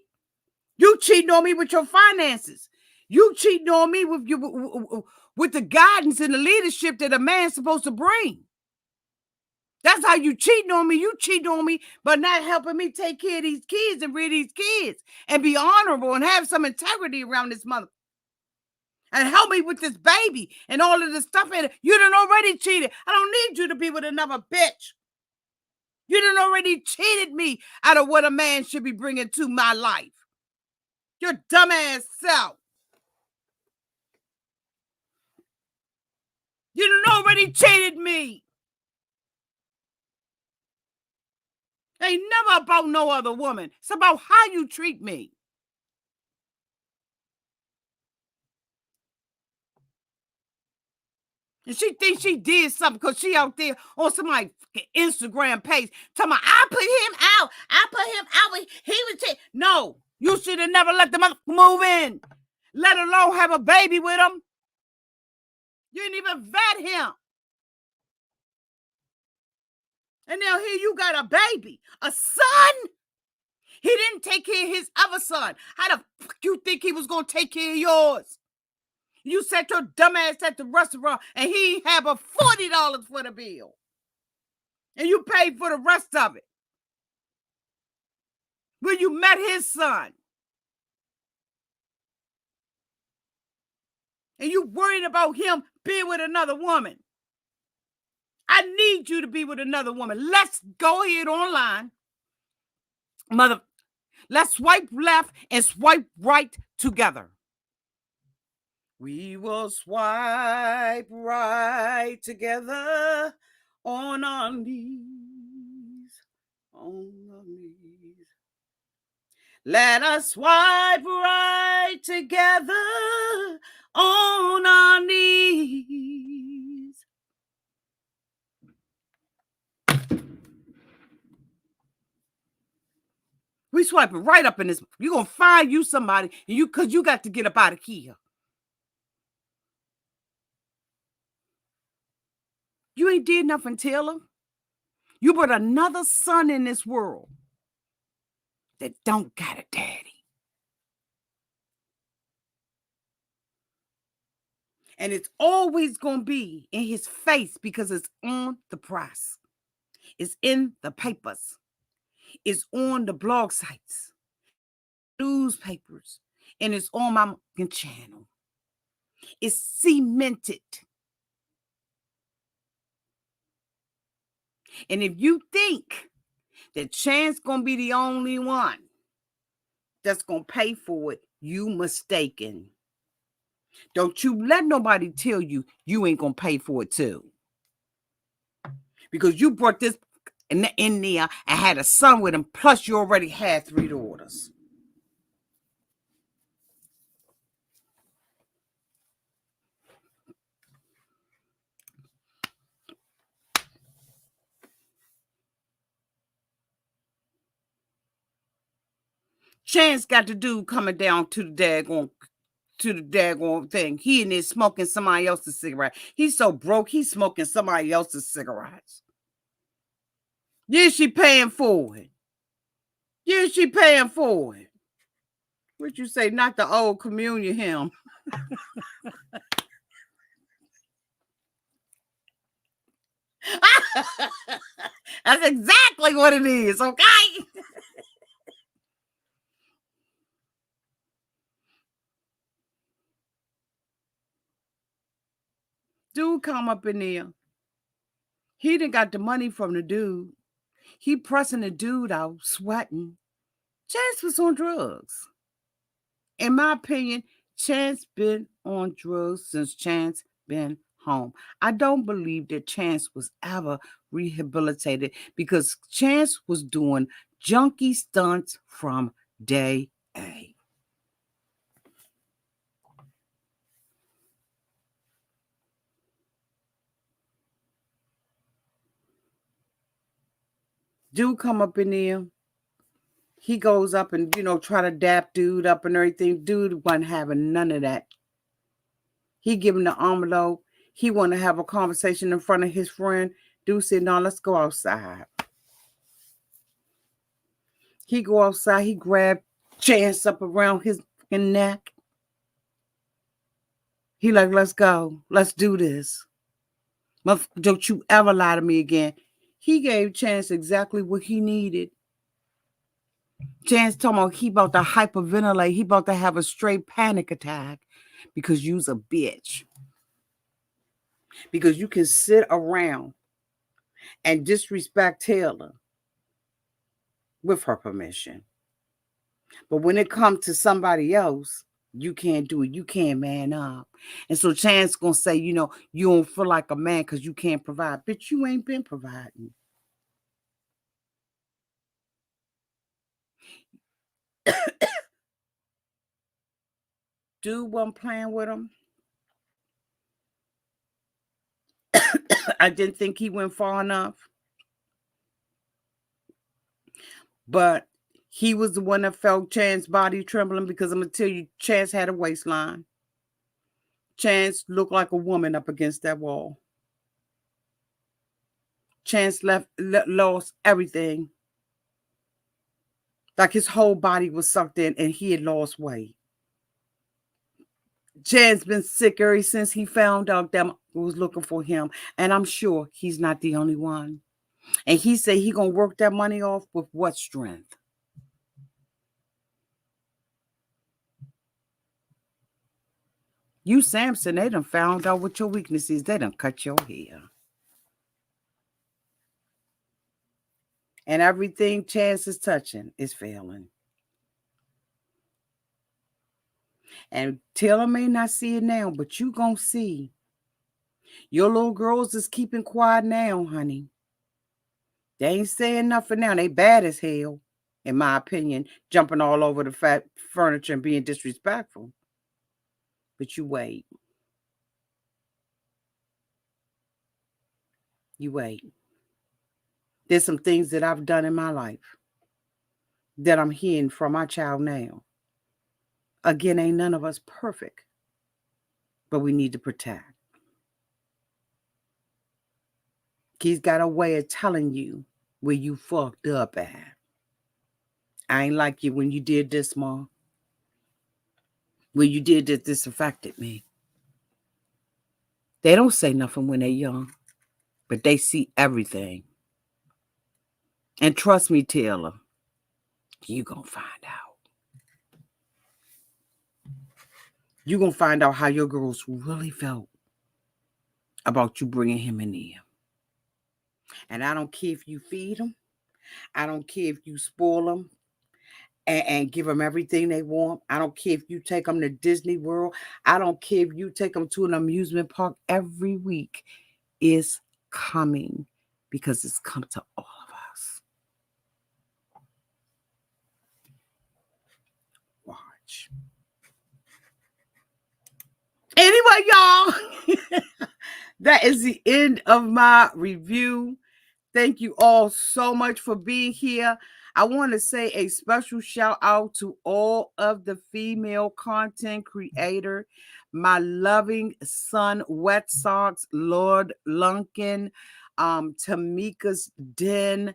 You cheating on me with your finances. You cheating on me with the guidance and the leadership that a man's supposed to bring. That's how you cheating on me. You cheating on me by not helping me take care of these kids and rear these kids and be honorable and have some integrity around this mother. And help me with this baby and all of this stuff. And you done already cheated. I don't need you to be with another bitch. You done already cheated me out of what a man should be bringing to my life. Your dumbass self. You done already cheated me. Ain't never about no other woman. It's about how you treat me. And she thinks she did something because she out there on somebody's Instagram page talking about, I put him out. I put him out. He was no, you should have never let the mother move in, let alone have a baby with him. You didn't even vet him. And now here you got a baby, a son. He didn't take care of his other son. How the fuck you think he was going to take care of yours? You sat your dumb ass at the restaurant and he had but $40 for the bill. And you paid for the rest of it. When you met his son. And you worried about him being with another woman. I need you to be with another woman. Let's go ahead online. Let's swipe left and swipe right together. We will swipe right together on our knees. On our knees. Let us swipe right together on our knees. We swiping right up in this. You're going to find you somebody and because you got to get up out of here. You ain't did nothing, Taylor. You put another son in this world that don't got a daddy. And it's always going to be in his face because it's on the press. It's in the papers. It's on the blog sites, newspapers, and it's on my channel. It's cemented. And if you think that Chance going to be the only one that's going to pay for it, you mistaken. Don't you let nobody tell you ain't going to pay for it too. Because you brought this in there and had a son with him, plus you already had 3 daughters. Chance got the dude coming down to the daggone thing. He in there smoking somebody else's cigarette. He's so broke, he's smoking somebody else's cigarettes. Yeah, she paying for it. Yeah, she paying for it. What you say? Not the old communion hymn. That's exactly what it is, okay? Dude come up in there. He done got the money from the dude. He pressing the dude out, sweating. Chance was on drugs. In my opinion, Chance been on drugs since Chance been home. I don't believe that Chance was ever rehabilitated because Chance was doing junkie stunts from day A. Dude come up in there. He goes up and, try to dap dude up and everything. Dude wasn't having none of that. He give him the envelope. He want to have a conversation in front of his friend. Dude said, no, let's go outside. He go outside. He grabbed Chance up around his neck. He like, let's go. Let's do this. Don't you ever lie to me again. He gave Chance exactly what he needed. Chance talking about he about to hyperventilate. He about to have a straight panic attack because you's a bitch. Because you can sit around and disrespect Taylor with her permission. But when it comes to somebody else, You can't do it. You can't man up. And so Chance gonna say, you don't feel like a man because you can't provide. Bitch, you ain't been providing. Dude wasn't playing with him. I didn't think he went far enough. But he was the one that felt Chance's body trembling, because I'm going to tell you, Chance had a waistline. Chance looked like a woman up against that wall. Chance lost everything. Like his whole body was sucked in and he had lost weight. Chance been sick ever since he found out that was looking for him. And I'm sure he's not the only one. And he said he going to work that money off with what strength? You, Samson, they done found out what your weakness is. They done cut your hair. And everything Chance is touching is failing. And Taylor may not see it now, but you gonna see. Your little girls is keeping quiet now, honey. They ain't saying nothing now. They bad as hell, in my opinion, jumping all over the furniture and being disrespectful. But you wait. You wait. There's some things that I've done in my life that I'm hearing from my child now. Again, ain't none of us perfect, but we need to protect. He's got a way of telling you where you fucked up at. I ain't like you when you did this, Mom. When you did this affected me. They don't say nothing when they're young, but they see everything. And trust me, Taylor, you gonna find out. You gonna find out how your girls really felt about you bringing him in here. And I don't care if you feed them. I don't care if you spoil them and give them everything they want. I don't care if you take them to Disney World. I don't care if you take them to an amusement park every week. It's coming, because it's come to all of us. Watch. Anyway, y'all, that is the end of my review. Thank you all so much for being here. I want to say a special shout out to all of the female content creator, my loving son, Wet Socks, Lord Lunkin, Tamika's Den,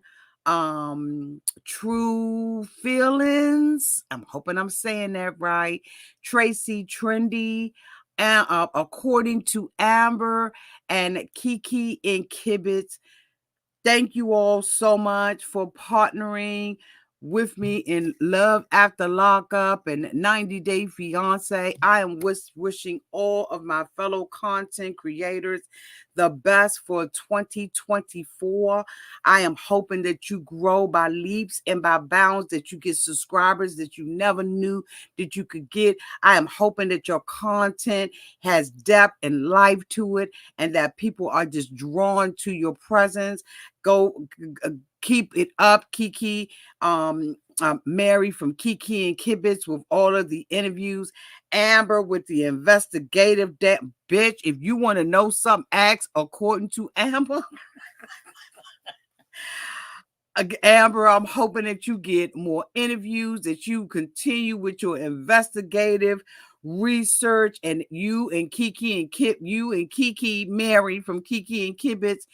True Feelings. I'm hoping I'm saying that right. Tracy Trendy, according to Amber, and Kiki and Kibbitz. Thank you all so much for partnering with me in Love After Lockup and 90 Day Fiance. I am wishing all of my fellow content creators the best for 2024. I am hoping that you grow by leaps and by bounds, that you get subscribers that you never knew that you could get. I am hoping that your content has depth and life to it, and that people are just drawn to your presence. Go keep it up, Kiki. Mary from Kiki and Kibbitz with all of the interviews. Amber with the investigative bitch. If you want to know something, ask according to Amber. Amber, I'm hoping that you get more interviews, that you continue with your investigative research, and you and Kiki Mary from Kiki and Kibbitz.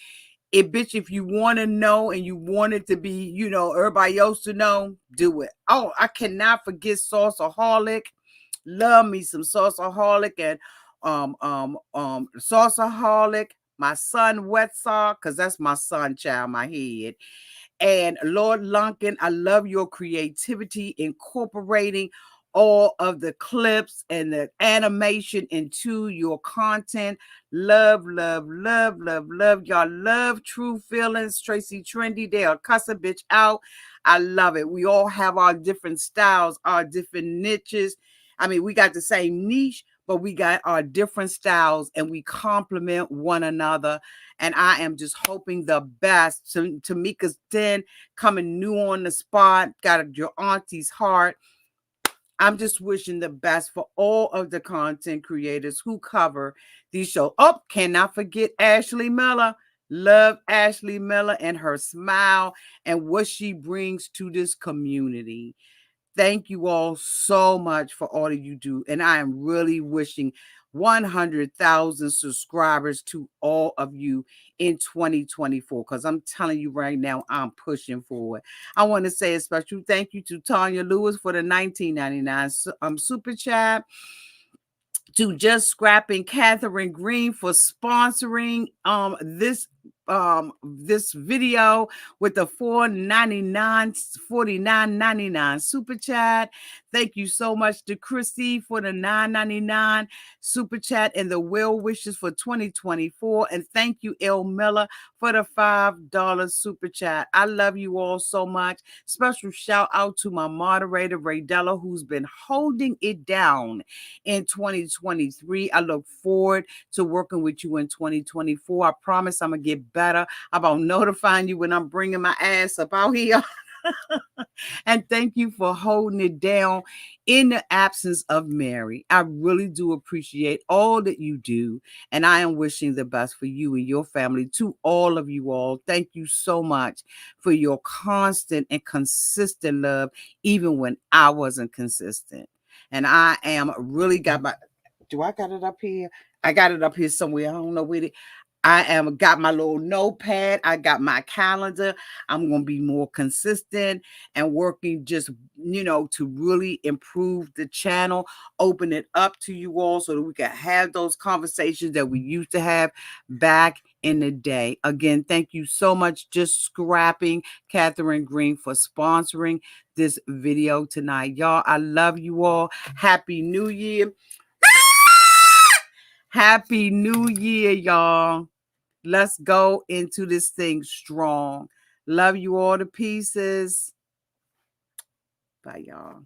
Bitch, if you want to know and you want it to be, everybody else to know, do it. Oh, I cannot forget Sauceaholic. Love me some Sauceaholic and Sauceaholic. My son Wet Sock, because that's my son, child, my head. And Lord Lunkin, I love your creativity, incorporating all of the clips and the animation into your content. Love, love, love, love, love. Y'all love True Feelings. Tracy Trendy, they'll cuss a bitch out. I love it. We all have our different styles, our different niches. I mean, we got the same niche, but we got our different styles and we complement one another. And I am just hoping the best. So Tamika's 10 coming new on the spot, got your auntie's heart. I'm just wishing the best for all of the content creators who cover these shows. Oh, cannot forget Ashley Miller. Love Ashley Miller and her smile and what she brings to this community. Thank you all so much for all that you do. And I am really wishing 100,000 subscribers to all of you in 2024. Because I'm telling you right now, I'm pushing forward. I want to say a special thank you to Tanya Lewis for the $19.99 super chat. To Just Scrapping Catherine Green for sponsoring this video with the $49.99 super chat. Thank you so much to Chrissy for the $9.99 super chat and the well wishes for 2024. And thank you, El Miller, for the $5 super chat. I love you all so much. Special shout out to my moderator, Raydella, who's been holding it down in 2023. I look forward to working with you in 2024. I promise I'm going to get better about notifying you when I'm bringing my ass up out here. And thank you for holding it down in the absence of Mary. I really do appreciate all that you do. And I am wishing the best for you and your family. To all of you all, thank you so much for your constant and consistent love, even when I wasn't consistent. And I am really got my, do I got it up here? I got it up here somewhere. I don't know where it. I am got my little notepad. I got my calendar. I'm going to be more consistent and working just, to really improve the channel, open it up to you all so that we can have those conversations that we used to have back in the day. Again, thank you so much, Just Scrapping Catherine Green, for sponsoring this video tonight. Y'all, I love you all. Happy New Year. Happy New Year, y'all. Let's go into this thing strong. Love you all to pieces. Bye, y'all.